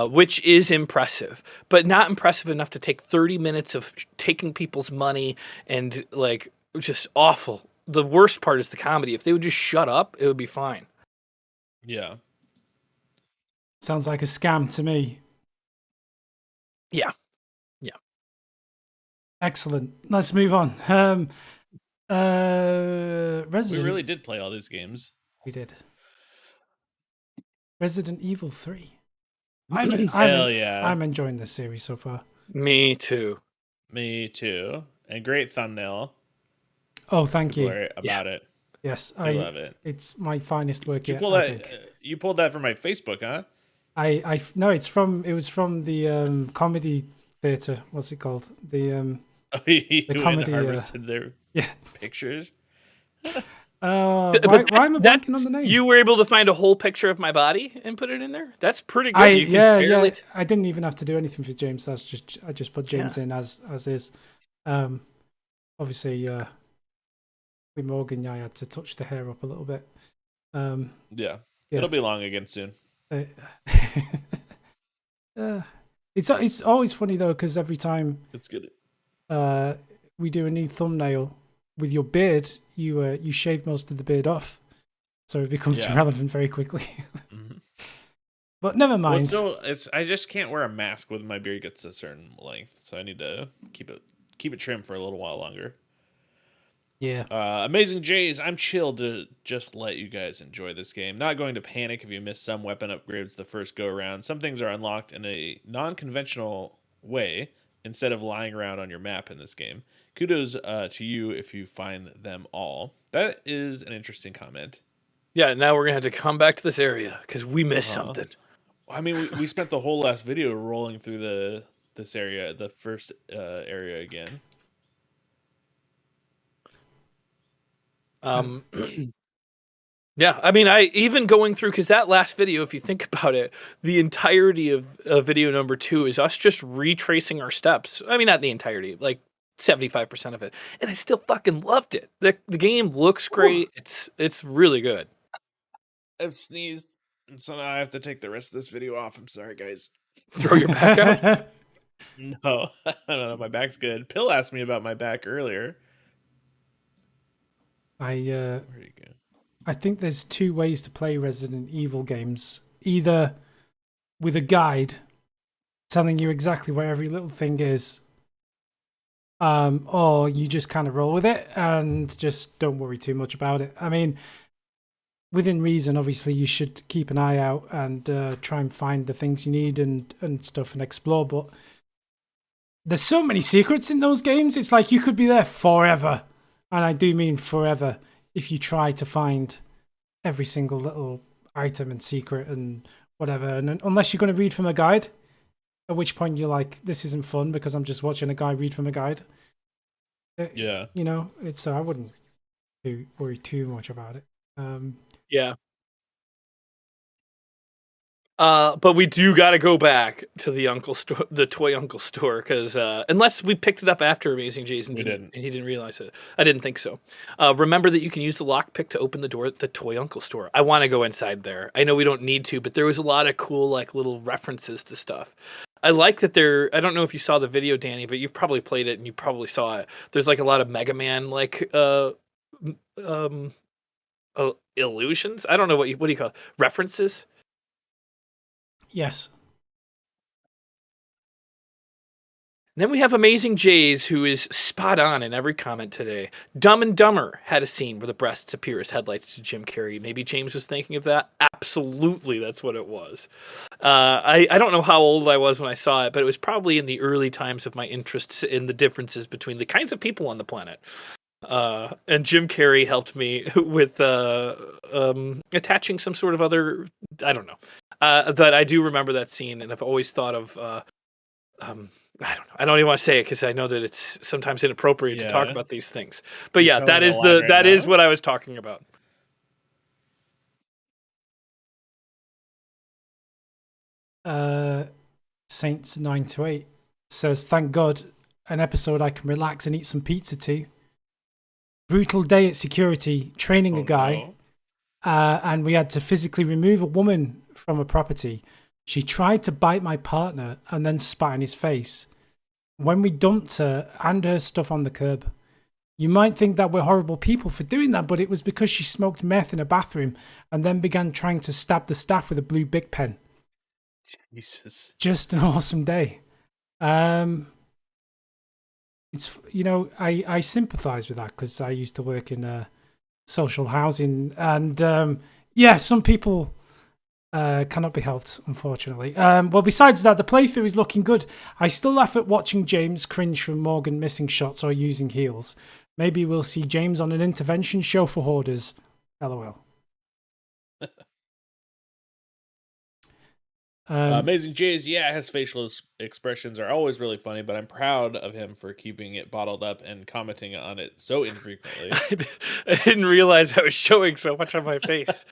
Which is impressive, but not impressive enough to take 30 minutes of taking people's money and like just awful. The worst part is the comedy. If they would just shut up, it would be fine. Yeah. Sounds like a scam to me. Yeah. Excellent. Let's move on. Resident. We really did play all these games. We did. Resident Evil 3. Hell yeah. I'm enjoying this series so far. Me too. And great thumbnail. Oh, thank you. About it. Yes, I love it. It's my finest work yet. You pulled that from my Facebook, huh? No, it was from the comedy theater. What's it called? The comedy. Harvested their pictures. Why am I blanking on the name? You were able to find a whole picture of my body and put it in there? That's pretty good. Yeah. I didn't even have to do anything for James. I just put James in as is. Obviously, with Morgan, I had to touch the hair up a little bit. Yeah. It'll be long again soon. It's always funny though, because every time it's good. We do a new thumbnail with your beard, you shave most of the beard off, so it becomes irrelevant very quickly. Mm-hmm. But never mind. I just can't wear a mask when my beard gets a certain length, so I need to keep it trimmed for a little while longer. Yeah. Amazing Jays, I'm chilled to just let you guys enjoy this game. Not going to panic if you miss some weapon upgrades the first go around. Some things are unlocked in a non-conventional way instead of lying around on your map in this game. Kudos to you if you find them all. That is an interesting comment. Yeah, now we're going to have to come back to this area because we missed something. I mean, we spent the whole last video rolling through this area, the first area again. Yeah, I mean, I even going through, because that last video, if you think about it, the entirety of video number 2 is us just retracing our steps. I mean, not the entirety, like 75% of it, and I still fucking loved it. The game looks great. Ooh. It's really good. I've sneezed, and so now I have to take the rest of this video off. I'm sorry, guys. Throw your back out? No, I don't know. My back's good. Pill asked me about my back earlier. Where you go? I think there's 2 ways to play Resident Evil games. Either with a guide telling you exactly where every little thing is, or you just kind of roll with it and just don't worry too much about it. I mean, within reason, obviously, you should keep an eye out and try and find the things you need and stuff and explore, but there's so many secrets in those games. It's like you could be there forever, and I do mean forever, if you try to find every single little item and secret and whatever. And unless you're going to read from a guide, at which point you're like, this isn't fun because I'm just watching a guy read from a guide. Yeah. You know, I wouldn't worry too much about it. Yeah. But we do got to go back to the toy uncle store, because unless we picked it up after Amazing Jays and he didn't realize it. I didn't think so. Remember that you can use the lockpick to open the door at the toy uncle store. I want to go inside there. I know we don't need to, but there was a lot of cool like little references to stuff. I like that I don't know if you saw the video, Danny, but you've probably played it and you probably saw it. There's like a lot of Mega Man like illusions. I don't know what do you call it? References. Yes. And then we have Amazing Jays, who is spot on in every comment today. Dumb and Dumber had a scene where the breasts appear as headlights to Jim Carrey. Maybe James was thinking of that. Absolutely, that's what it was. I don't know how old I was when I saw it, but it was probably in the early times of my interests in the differences between the kinds of people on the planet. And Jim Carrey helped me with attaching some sort of other, I don't know. But I do remember that scene, and I've always thought of, I don't know. I don't even want to say it because I know that it's sometimes inappropriate to talk about these things. But yeah, that is what I was talking about. Saints 928 says, "Thank God, an episode I can relax and eat some pizza to. Brutal day at security, training a guy, and we had to physically remove a woman from a property. She tried to bite my partner and then spat in his face. When we dumped her and her stuff on the curb. You might think that we're horrible people for doing that, but it was because she smoked meth in a bathroom and then began trying to stab the staff with a blue Bic pen. Jesus. Just an awesome day. It's I sympathize with that because I used to work in social housing, and some people cannot be helped, unfortunately. Well, besides that, the playthrough is looking good. I still laugh at watching James cringe from Morgan missing shots or using heals. Maybe we'll see James on an intervention show for hoarders. LOL. Amazing Jays, his facial expressions are always really funny, but I'm proud of him for keeping it bottled up and commenting on it so infrequently. I didn't realize I was showing so much on my face.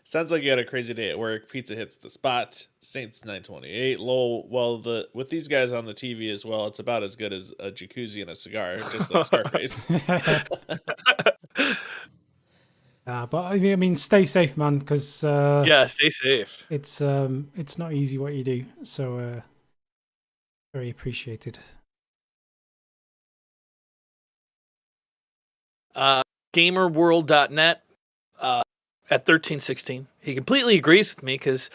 Sounds like you had a crazy day at work. Pizza hits the spot. Saints 928. Lol. Well, with these guys on the TV as well, it's about as good as a jacuzzi and a cigar, just like Scarface. But I mean, stay safe, man, because stay safe. It's not easy what you do, so very appreciated. Gamerworld.net at 1316. He completely agrees with me because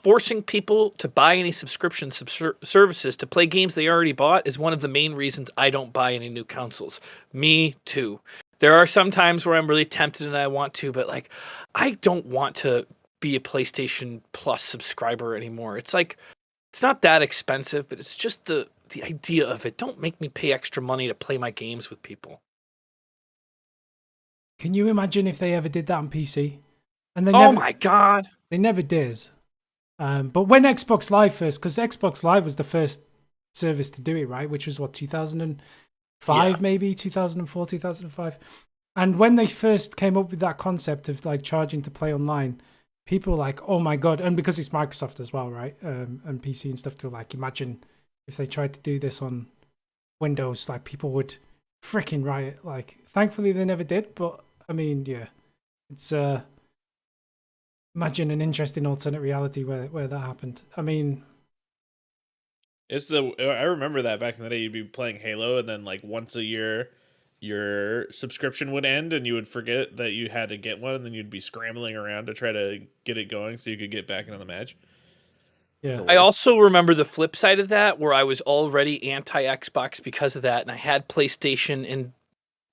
forcing people to buy any subscription services to play games they already bought is one of the main reasons I don't buy any new consoles. Me too. There are some times where I'm really tempted and I want to, but like, I don't want to be a PlayStation Plus subscriber anymore. It's like, it's not that expensive, but it's just the idea of it. Don't make me pay extra money to play my games with people. Can you imagine if they ever did that on PC? And my God. They never did. But when Xbox Live first, because Xbox Live was the first service to do it, right? Which was what, 2005, maybe 2004, 2005. And when they first came up with that concept of like charging to play online, people were like, oh my God. And because it's Microsoft as well, right? And PC and stuff too, like imagine if they tried to do this on Windows, like people would freaking riot. Like, thankfully they never did, but I mean, yeah, it's imagine an interesting alternate reality where that happened. I mean, I remember that back in the day, you'd be playing Halo, and then like once a year, your subscription would end, and you would forget that you had to get one, and then you'd be scrambling around to try to get it going so you could get back into the match. Yeah. I also remember the flip side of that, where I was already anti-Xbox because of that, and I had PlayStation, and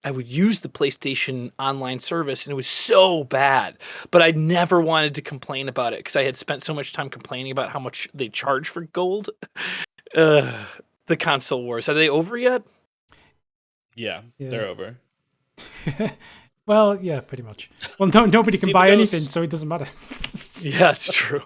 I would use the PlayStation online service, and it was so bad. But I never wanted to complain about it because I had spent so much time complaining about how much they charge for gold. The console wars, are they over yet? Yeah. They're over. Well, yeah, pretty much. Well, nobody can buy anything, so it doesn't matter. Yeah, it's true.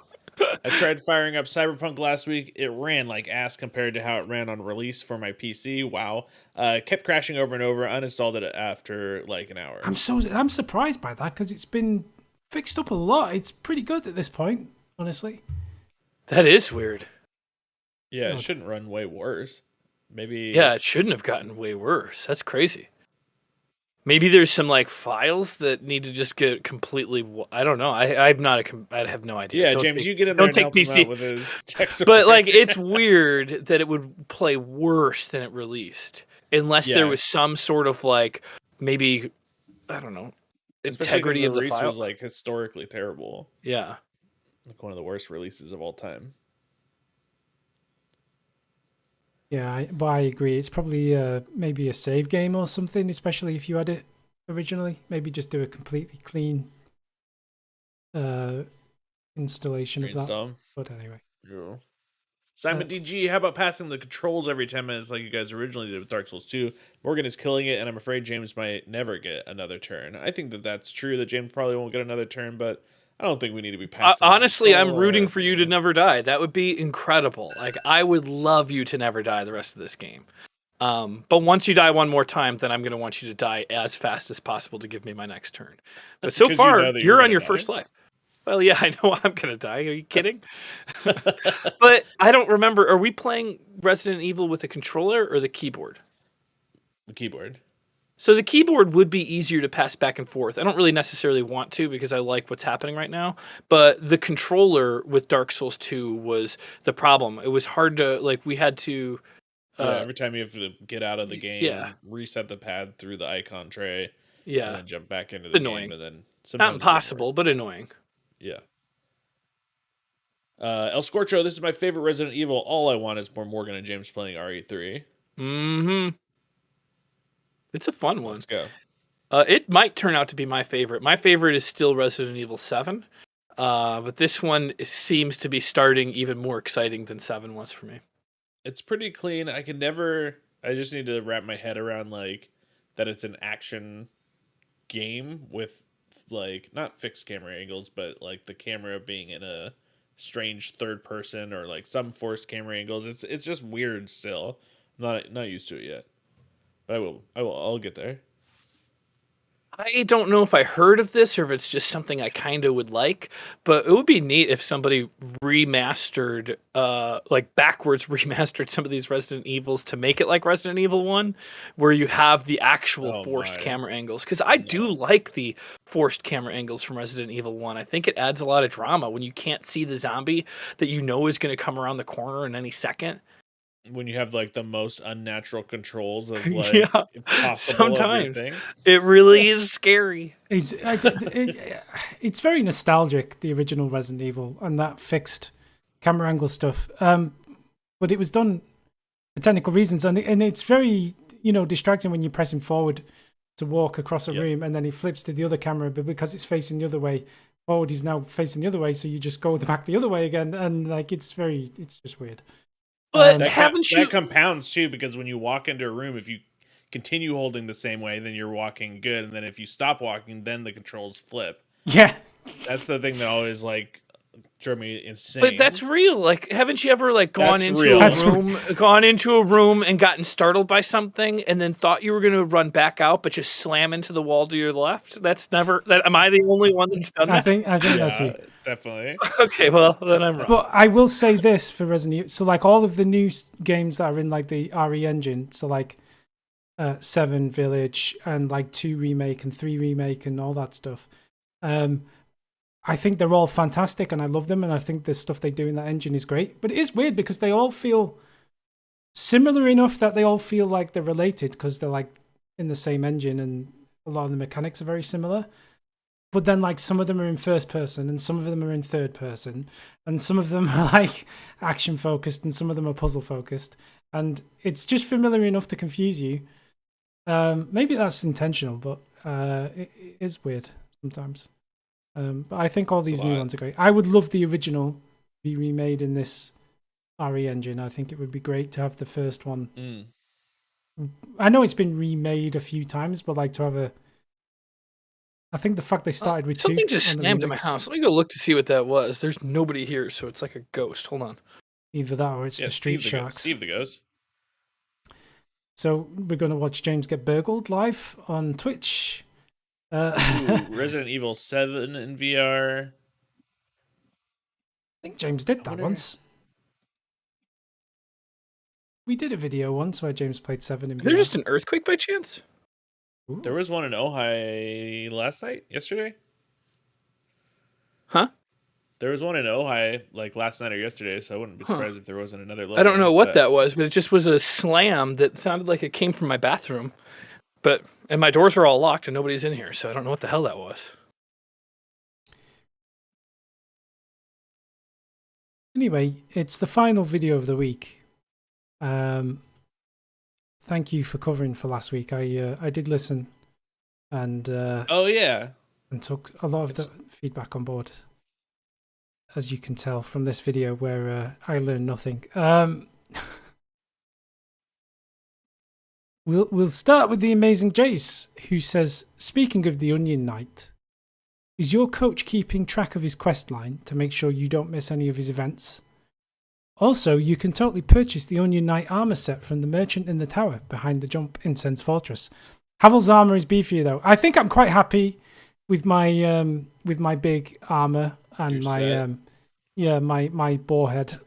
I tried firing up Cyberpunk last week. It ran like ass compared to how it ran on release for my PC. Wow. Kept crashing over and over. Uninstalled it after like an hour. I'm surprised by that because it's been fixed up a lot. It's pretty good at this point, honestly. That is weird. Yeah, it shouldn't run way worse. Maybe. Yeah, it shouldn't have gotten way worse. That's crazy. Maybe there's some like files that need to just get completely. I don't know. I have no idea. Yeah, James, you get in there and help him out with his text. But like, it's weird that it would play worse than it released, unless there was some sort of like maybe I don't know integrity of the file. Was like historically terrible. Yeah, like one of the worst releases of all time. Yeah, but I agree. It's probably maybe a save game or something, especially if you had it originally. Maybe just do a completely clean installation of that. But anyway. Yeah. Simon DG, how about passing the controls every 10 minutes like you guys originally did with Dark Souls 2? Morgan is killing it, and I'm afraid James might never get another turn. I think that's true, that James probably won't get another turn, but I don't think we need to be passing. Honestly, I'm rooting for you to never die. That would be incredible. Like, I would love you to never die the rest of this game. But once you die one more time, then I'm going to want you to die as fast as possible to give me my next turn. But so far, you're on your first life. Well, yeah, I know I'm going to die. Are you kidding? But I don't remember. Are we playing Resident Evil with a controller or the keyboard? The keyboard. So the keyboard would be easier to pass back and forth. I don't really necessarily want to because I like what's happening right now. But the controller with Dark Souls 2 was the problem. It was hard to, like, we had to... every time you have to get out of the game, reset the pad through the icon tray, and then jump back into the game. And then not impossible, but annoying. Yeah. El Scorcho, this is my favorite Resident Evil. All I want is more Morgan and James playing RE3. Mm-hmm. It's a fun one. Let's go. It might turn out to be my favorite. My favorite is still Resident Evil 7. But this one seems to be starting even more exciting than 7 was for me. It's pretty clean. I just need to wrap my head around like that it's an action game with like not fixed camera angles, but like the camera being in a strange third person or like some forced camera angles. It's just weird still. I'm not used to it yet. But I'll get there. I don't know if I heard of this or if it's just something I kind of would like, but it would be neat if somebody remastered, like backwards remastered some of these Resident Evils to make it like Resident Evil 1, where you have the actual forced camera angles. Because I do like the forced camera angles from Resident Evil 1. I think it adds a lot of drama when you can't see the zombie that you know is going to come around the corner in any second. When you have like the most unnatural controls of like sometimes everything. It really is scary. It's very nostalgic, the original Resident Evil, and that fixed camera angle stuff. But it was done for technical reasons, and it's very distracting when you're pressing forward to walk across a room, and then it flips to the other camera, but because it's facing the other way, forward is now facing the other way, so you just go back the other way again, and like it's just weird. But that compounds too, because when you walk into a room, if you continue holding the same way, then you're walking good, and then if you stop walking, then the controls flip. Yeah, that's the thing that always like drove me insane. But that's real. Like, haven't you ever like gone into a room and gotten startled by something, and then thought you were going to run back out, but just slam into the wall to your left? That's never. Am I the only one that's done that? I think that's it. Definitely. Okay, well then I'm wrong. But I will say this for Resident Evil. So like all of the new games that are in like the RE engine, so like 7 Village and like 2 Remake and 3 Remake and all that stuff. I think they're all fantastic and I love them, and I think the stuff they do in that engine is great. But it is weird because they all feel similar enough that they all feel like they're related because they're like in the same engine and a lot of the mechanics are very similar. But then like some of them are in first person and some of them are in third person and some of them are like action focused and some of them are puzzle focused. And it's just familiar enough to confuse you. Maybe that's intentional, but it is weird sometimes. But I think all these new ones are great. I would love the original be remade in this RE engine. I think it would be great to have the first one. I know it's been remade a few times, but like to have I think the fact they started with something just slammed in my house. Let me go look to see what that was. There's nobody here, so it's like a ghost. Hold on. Either that or it's the Street Sharks. Steve the ghost. So we're going to watch James get burgled live on Twitch. Resident Evil 7 in VR. I think James did that once. We did a video once where James played 7 in VR. Is there just an earthquake by chance? Ooh. There was one in Ojai yesterday. Huh? There was one in Ojai like last night or yesterday, so I wouldn't be surprised if there wasn't another level. I don't know what that was, but it just was a slam that sounded like it came from my bathroom. And my doors are all locked and nobody's in here, so I don't know what the hell that was. Anyway, it's the final video of the week. Thank you for covering for last week. I did listen, and and took a lot of the feedback on board, as you can tell from this video where I learned nothing. We'll start with the amazing Jace, who says, speaking of the Onion Knight, is your coach keeping track of his quest line to make sure you don't miss any of his events? Also, you can totally purchase the Onion Knight armor set from the merchant in the tower behind the jump in Sen's Fortress. Havel's armor is beefier though. I think I'm quite happy with my big armor and my boar head.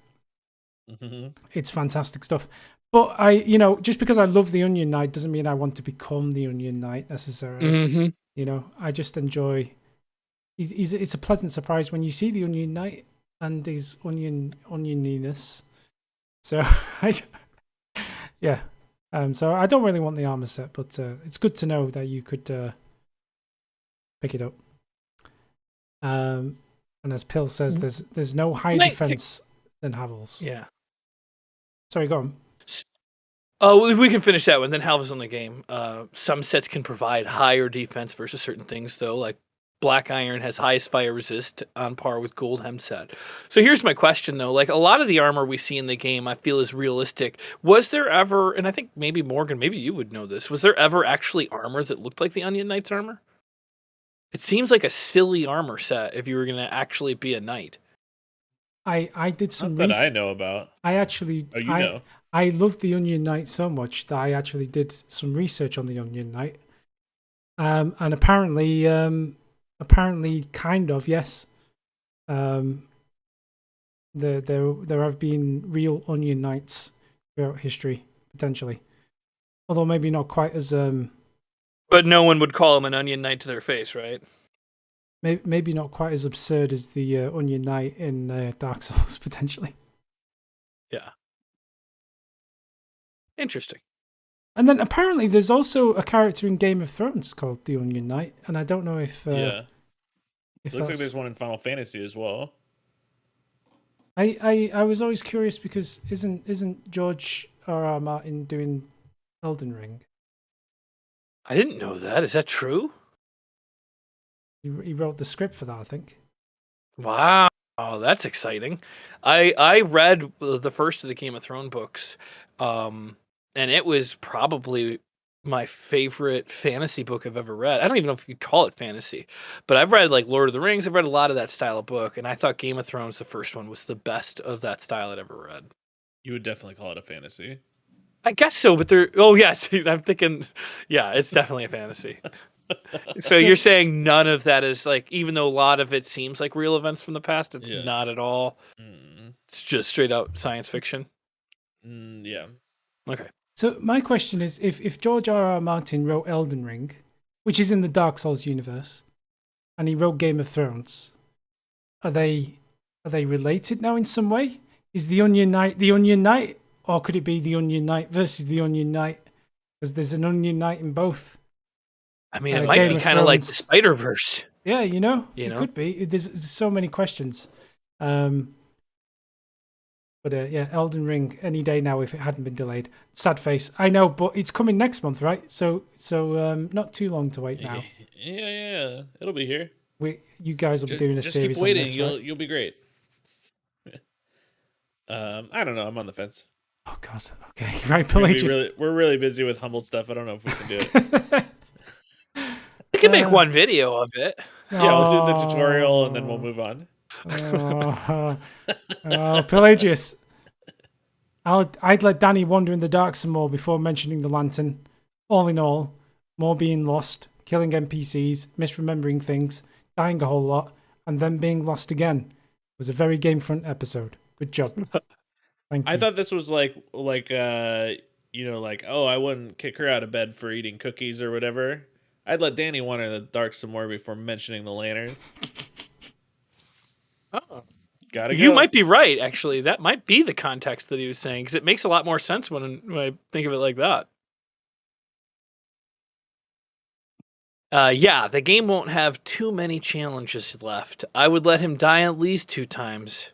Mm-hmm. It's fantastic stuff. But just because I love the Onion Knight doesn't mean I want to become the Onion Knight necessarily. Mm-hmm. I just enjoy. It's a pleasant surprise when you see the Onion Knight and his onioniness. So so I don't really want the armor set, but it's good to know that you could pick it up. And as Pill says, there's no higher defense than Havel's. Yeah. Sorry, go on. Oh, we can finish that one. Then Havel's on the game. Some sets can provide higher defense versus certain things, though. Like Black Iron has highest fire resist on par with Gold Hem set. So here's my question, though. Like a lot of the armor we see in the game, I feel is realistic. Was there ever, and I think maybe Morgan, maybe you would know this, was there ever actually armor that looked like the Onion Knight's armor? It seems like a silly armor set if you were going to actually be a knight. I did some that I know about. I actually know. I love the Onion Knight so much that I actually did some research on the Onion Knight. And apparently kind of, yes. There have been real Onion Knights throughout history, potentially. Although maybe not quite as But no one would call him an Onion Knight to their face, right? Maybe not quite as absurd as the Onion Knight in Dark Souls, potentially. Yeah. Interesting. And then apparently there's also a character in Game of Thrones called the Onion Knight, and I don't know if it looks like there's one in Final Fantasy as well. I was always curious because isn't George R.R. Martin doing Elden Ring? I didn't know that. Is that true? He wrote the script for that, I think. Wow, that's exciting. I read the first of the Game of Thrones books, and it was probably my favorite fantasy book I've ever read. I don't even know if you could call it fantasy, but I've read like Lord of the Rings. I've read a lot of that style of book, and I thought Game of Thrones, the first one, was the best of that style I'd ever read. You would definitely call it a fantasy. I guess so, but I'm thinking, yeah, it's definitely a fantasy. So you're saying none of that is like, even though a lot of it seems like real events from the past, it's not at all. It's just straight out science fiction. Yeah. Okay. So my question is, if George R.R. Martin wrote Elden Ring, which is in the Dark Souls universe, and he wrote Game of Thrones, are they related now in some way? Is the Onion Knight the Onion Knight, or could it be the Onion Knight versus the Onion Knight? Because there's an Onion Knight in both. I mean, it might be kind of like the Spider-Verse. Yeah, it could be. There's so many questions. But Elden Ring any day now if it hadn't been delayed. Sad face. I know, but it's coming next month, right? So not too long to wait now. Yeah. It'll be here. You guys will be doing a series. Just keep waiting. On this, right? You'll be great. I don't know. I'm on the fence. Oh God. Okay. Right, Pelagius. We're really busy with Humbled stuff. I don't know if we can do it. We can make one video of it. Yeah, we'll do the tutorial and then we'll move on. Pelagius. I'd let Danny wander in the dark some more before mentioning the lantern. All in all, more being lost, killing NPCs, misremembering things, dying a whole lot, and then being lost again. It was a very Gamefront episode. Good job. Thank you. I thought this was like I wouldn't kick her out of bed for eating cookies or whatever. I'd let Danny wander in the dark some more before mentioning the lantern. Oh. Gotta go. You might be right, actually. That might be the context that he was saying, because it makes a lot more sense when I think of it like that. The game won't have too many challenges left. I would let him die at least 2 times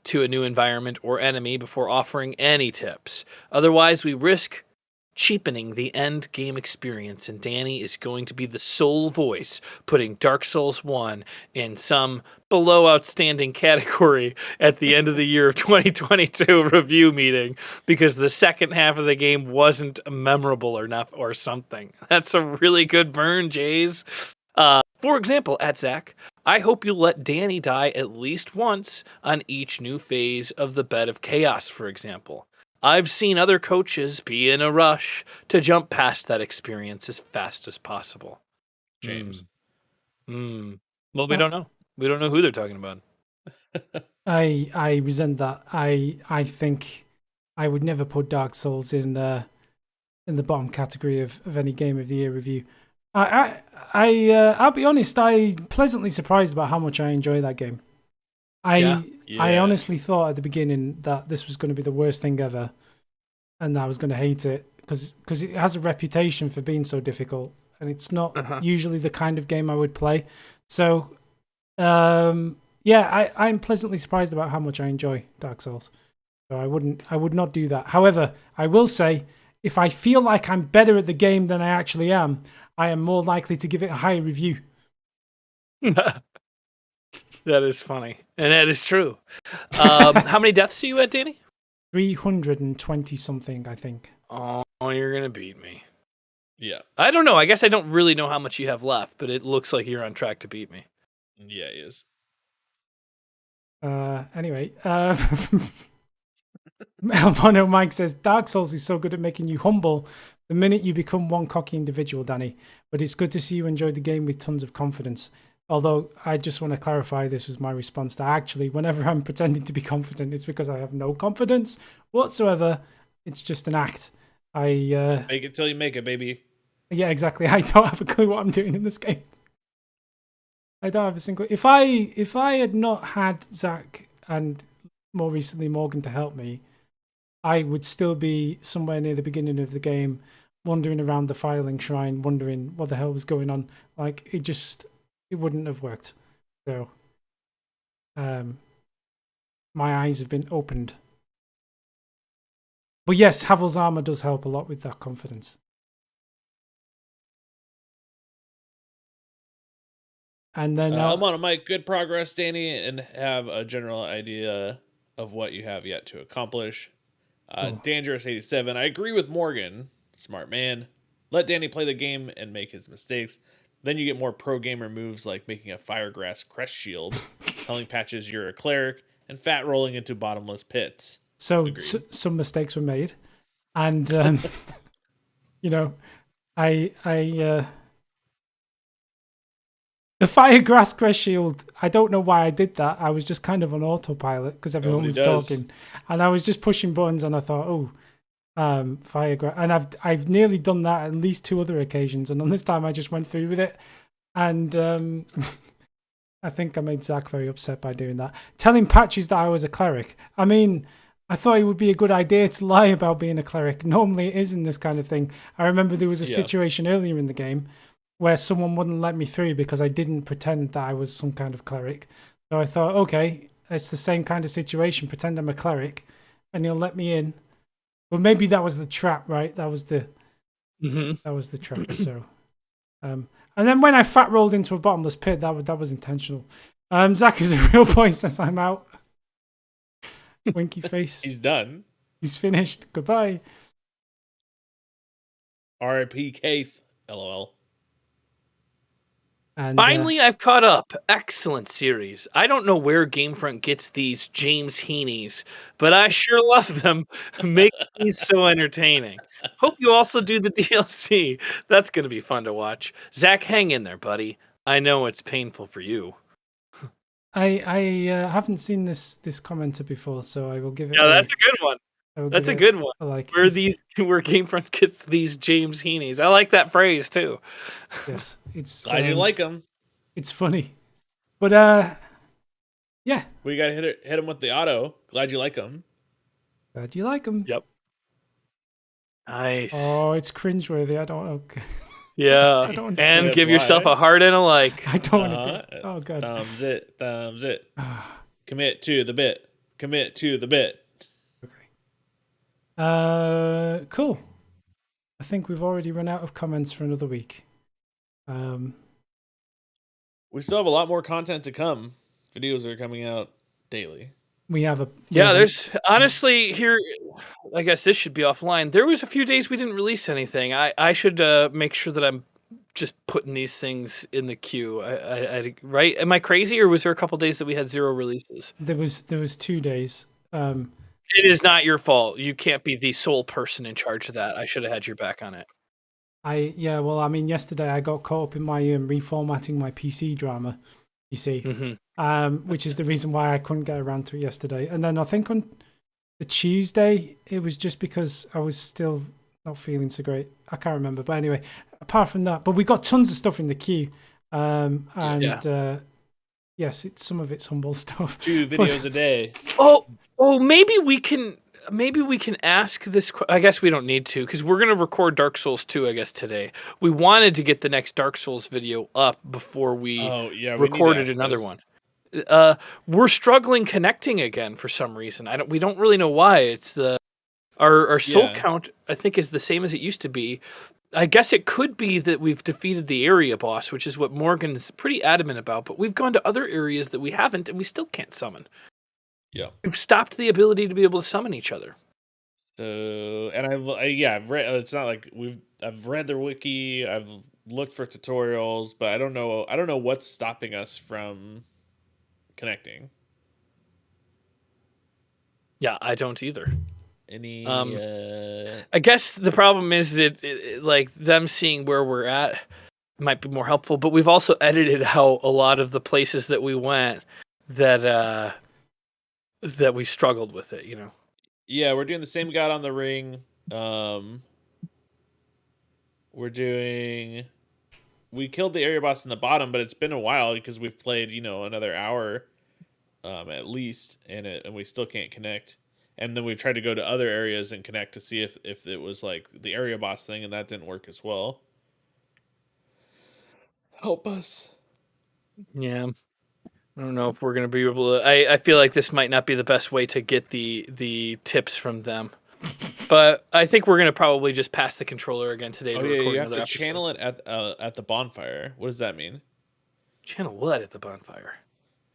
to a new environment or enemy before offering any tips. Otherwise, we risk cheapening the end game experience, and Danny is going to be the sole voice putting Dark Souls 1 in some below outstanding category at the end of the year of 2022 review meeting because the second half of the game wasn't memorable enough or something. That's a really good burn, Jays. For example, at Zach, I hope you'll let Danny die at least once on each new phase of the Bed of Chaos, for example. I've seen other coaches be in a rush to jump past that experience as fast as possible. James. Well, we don't know. We don't know who they're talking about. I resent that. I think I would never put Dark Souls in the bottom category of any Game of the Year review. I'll be honest. I'm pleasantly surprised about how much I enjoy that game. I honestly thought at the beginning that this was going to be the worst thing ever, and I was going to hate it because it has a reputation for being so difficult, and it's not usually the kind of game I would play. So, yeah, I'm pleasantly surprised about how much I enjoy Dark Souls. So I would not do that. However, I will say, if I feel like I'm better at the game than I actually am, I am more likely to give it a higher review. That is funny, and that is true. How many deaths are you at, Danny? 320 something, I think. Oh, you're gonna beat me. Yeah. I don't know. I guess I don't really know how much you have left, but it looks like you're on track to beat me. Yeah, he is. Anyway, Mono Mike says Dark Souls is so good at making you humble the minute you become one cocky individual, Danny. But it's good to see you enjoy the game with tons of confidence. Although I just want to clarify, this was my response to actually, whenever I'm pretending to be confident, it's because I have no confidence whatsoever. It's just an act. Make it till you make it, baby. Yeah, exactly. I don't have a clue what I'm doing in this game. I don't have a single. If I had not had Zach and more recently Morgan to help me, I would still be somewhere near the beginning of the game, wandering around the filing shrine, wondering what the hell was going on. Like it wouldn't have worked. So, my eyes have been opened. But yes, Havel's armor does help a lot with that confidence. And then I'm on a mic. Good progress, Danny, and have a general idea of what you have yet to accomplish. Dangerous 87. I agree with Morgan. Smart man. Let Danny play the game and make his mistakes. Then you get more pro gamer moves like making a firegrass crest shield, telling patches you're a cleric, and fat rolling into bottomless pits. So some mistakes were made, and the firegrass crest shield, I don't know why I did that. I was just kind of on autopilot because everyone was talking, and I was just pushing buttons, and I thought, firegrass, and I've nearly done that at least 2 other occasions, and on this time I just went through with it, and I think I made Zach very upset by doing that. Telling Patches that I was a cleric. I mean, I thought it would be a good idea to lie about being a cleric. Normally it is in this kind of thing. I remember there was a situation earlier in the game where someone wouldn't let me through because I didn't pretend that I was some kind of cleric. So I thought, okay, it's the same kind of situation. Pretend I'm a cleric, and you'll let me in. But maybe that was the trap, right? That was the trap. So, and then when I fat rolled into a bottomless pit, that was intentional. Zach is a real boy, says I'm out. Winky face. He's done. He's finished. Goodbye. R.I.P. Keith. LOL. And, finally, I've caught up. Excellent series. I don't know where GameFront gets these James Heaney's, but I sure love them. Make these so entertaining. Hope you also do the DLC. That's going to be fun to watch. Zach, hang in there, buddy. I know it's painful for you. I haven't seen this commenter before, so I will give it. Yeah, that's a good one. That's a good one. Where GameFront gets these James Heaney's. I like that phrase too. Yes, it's glad you like them. It's funny, but yeah, we gotta hit him with the auto. Glad you like them. Glad you like them. Yep. Nice. Oh, it's cringeworthy. I don't know. Yeah, and give yourself a heart and a like. I don't want to do it. Oh god. Thumbs it. Commit to the bit. Commit to the bit. Cool. I think we've already run out of comments for another week. We still have a lot more content to come. Videos are coming out daily. We have there's honestly here. I guess this should be offline. There was a few days we didn't release anything. I should make sure that I'm just putting these things in the queue. I right? Am I crazy, or was there a couple days that we had 0 releases? There was 2 days. It is not your fault. You can't be the sole person in charge of that. I should have had your back on it. Well, I mean, yesterday I got caught up in my reformatting my PC drama, you see, which is the reason why I couldn't get around to it yesterday. And then I think on the Tuesday, it was just because I was still not feeling so great. I can't remember. But anyway, apart from that, but we got tons of stuff in the queue. Yes, some of it's humble stuff. 2 videos a day. Oh, maybe we can ask this. I guess we don't need to because we're gonna record Dark Souls 2. I guess today we wanted to get the next Dark Souls video up before we recorded another one. we're struggling connecting again for some reason. We don't really know why. It's our soul count, I think, is the same as it used to be. I guess it could be that we've defeated the area boss, which is what Morgan's pretty adamant about, but we've gone to other areas that we haven't, and we still can't summon. Yeah. We've stopped the ability to be able to summon each other. So, and I've read, it's not like I've read their wiki, I've looked for tutorials, but I don't know what's stopping us from connecting. Yeah, I don't either. I guess the problem is it like them seeing where we're at might be more helpful, but we've also edited out a lot of the places that we went that we struggled with it, Yeah, we're doing the same God on the Ring. We killed the area boss in the bottom, but it's been a while because we've played, another hour at least, and we still can't connect. And then we've tried to go to other areas and connect to see if it was like the area boss thing, and that didn't work as well. Help us. Yeah. I don't know if we're going to be able to... I feel like this might not be the best way to get the tips from them. But I think we're going to probably just pass the controller again today to record you have to episode. Channel it at the bonfire. What does that mean? Channel what at the bonfire?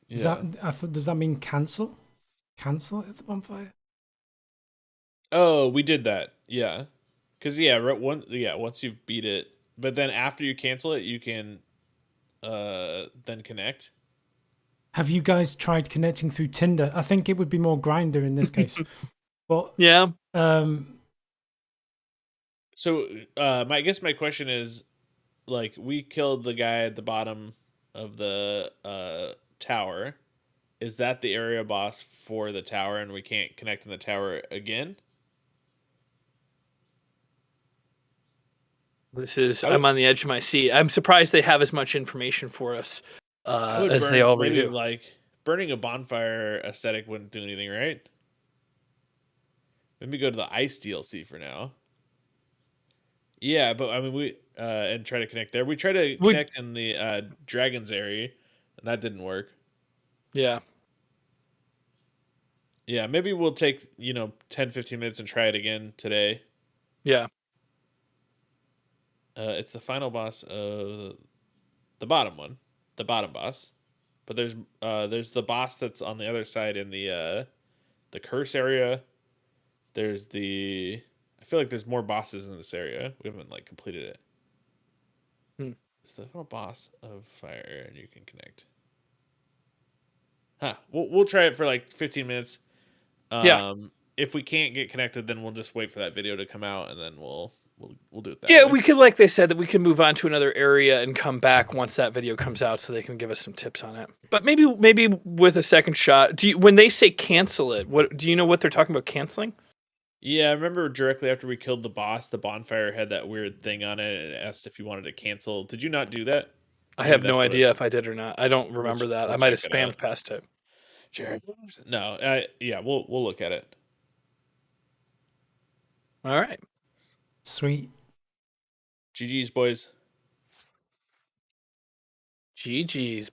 Does that mean cancel? Cancel it at the bonfire? Oh, we did that. Yeah. Because, once you've beat it, but then after you cancel it, you can then connect. Have you guys tried connecting through Tinder? I think it would be more grinder in this case. But yeah. So, I guess my question is, like, we killed the guy at the bottom of the tower. Is that the area boss for the tower, and we can't connect in the tower again? I'm on the edge of my seat. I'm surprised they have as much information for us as they already do. Like, burning a bonfire aesthetic wouldn't do anything, right? Maybe go to the ice DLC for now. Yeah, but I mean, we and try to connect there. We tried to connect in the dragons area, and that didn't work. Yeah. Yeah, maybe we'll take 10-15 minutes and try it again today. Yeah. It's the final boss of the bottom one, the bottom boss. But there's the boss that's on the other side in the curse area. I feel like there's more bosses in this area. We haven't completed it. It's the final boss of fire, and you can connect. Huh. We'll try it for 15 minutes. If we can't get connected, then we'll just wait for that video to come out, and then we'll do it that way. We could, like they said, that we can move on to another area and come back once that video comes out, so they can give us some tips on it. But maybe with a second shot. When they say cancel it, do you know what they're talking about canceling? Yeah, I remember directly after we killed the boss, the bonfire had that weird thing on it, and it asked if you wanted to cancel. Did you not do that? I have no idea if I did or not. I don't remember that. I might have spammed past it. Jared, no. We'll look at it. All right. Sweet. GG's, boys. GG's.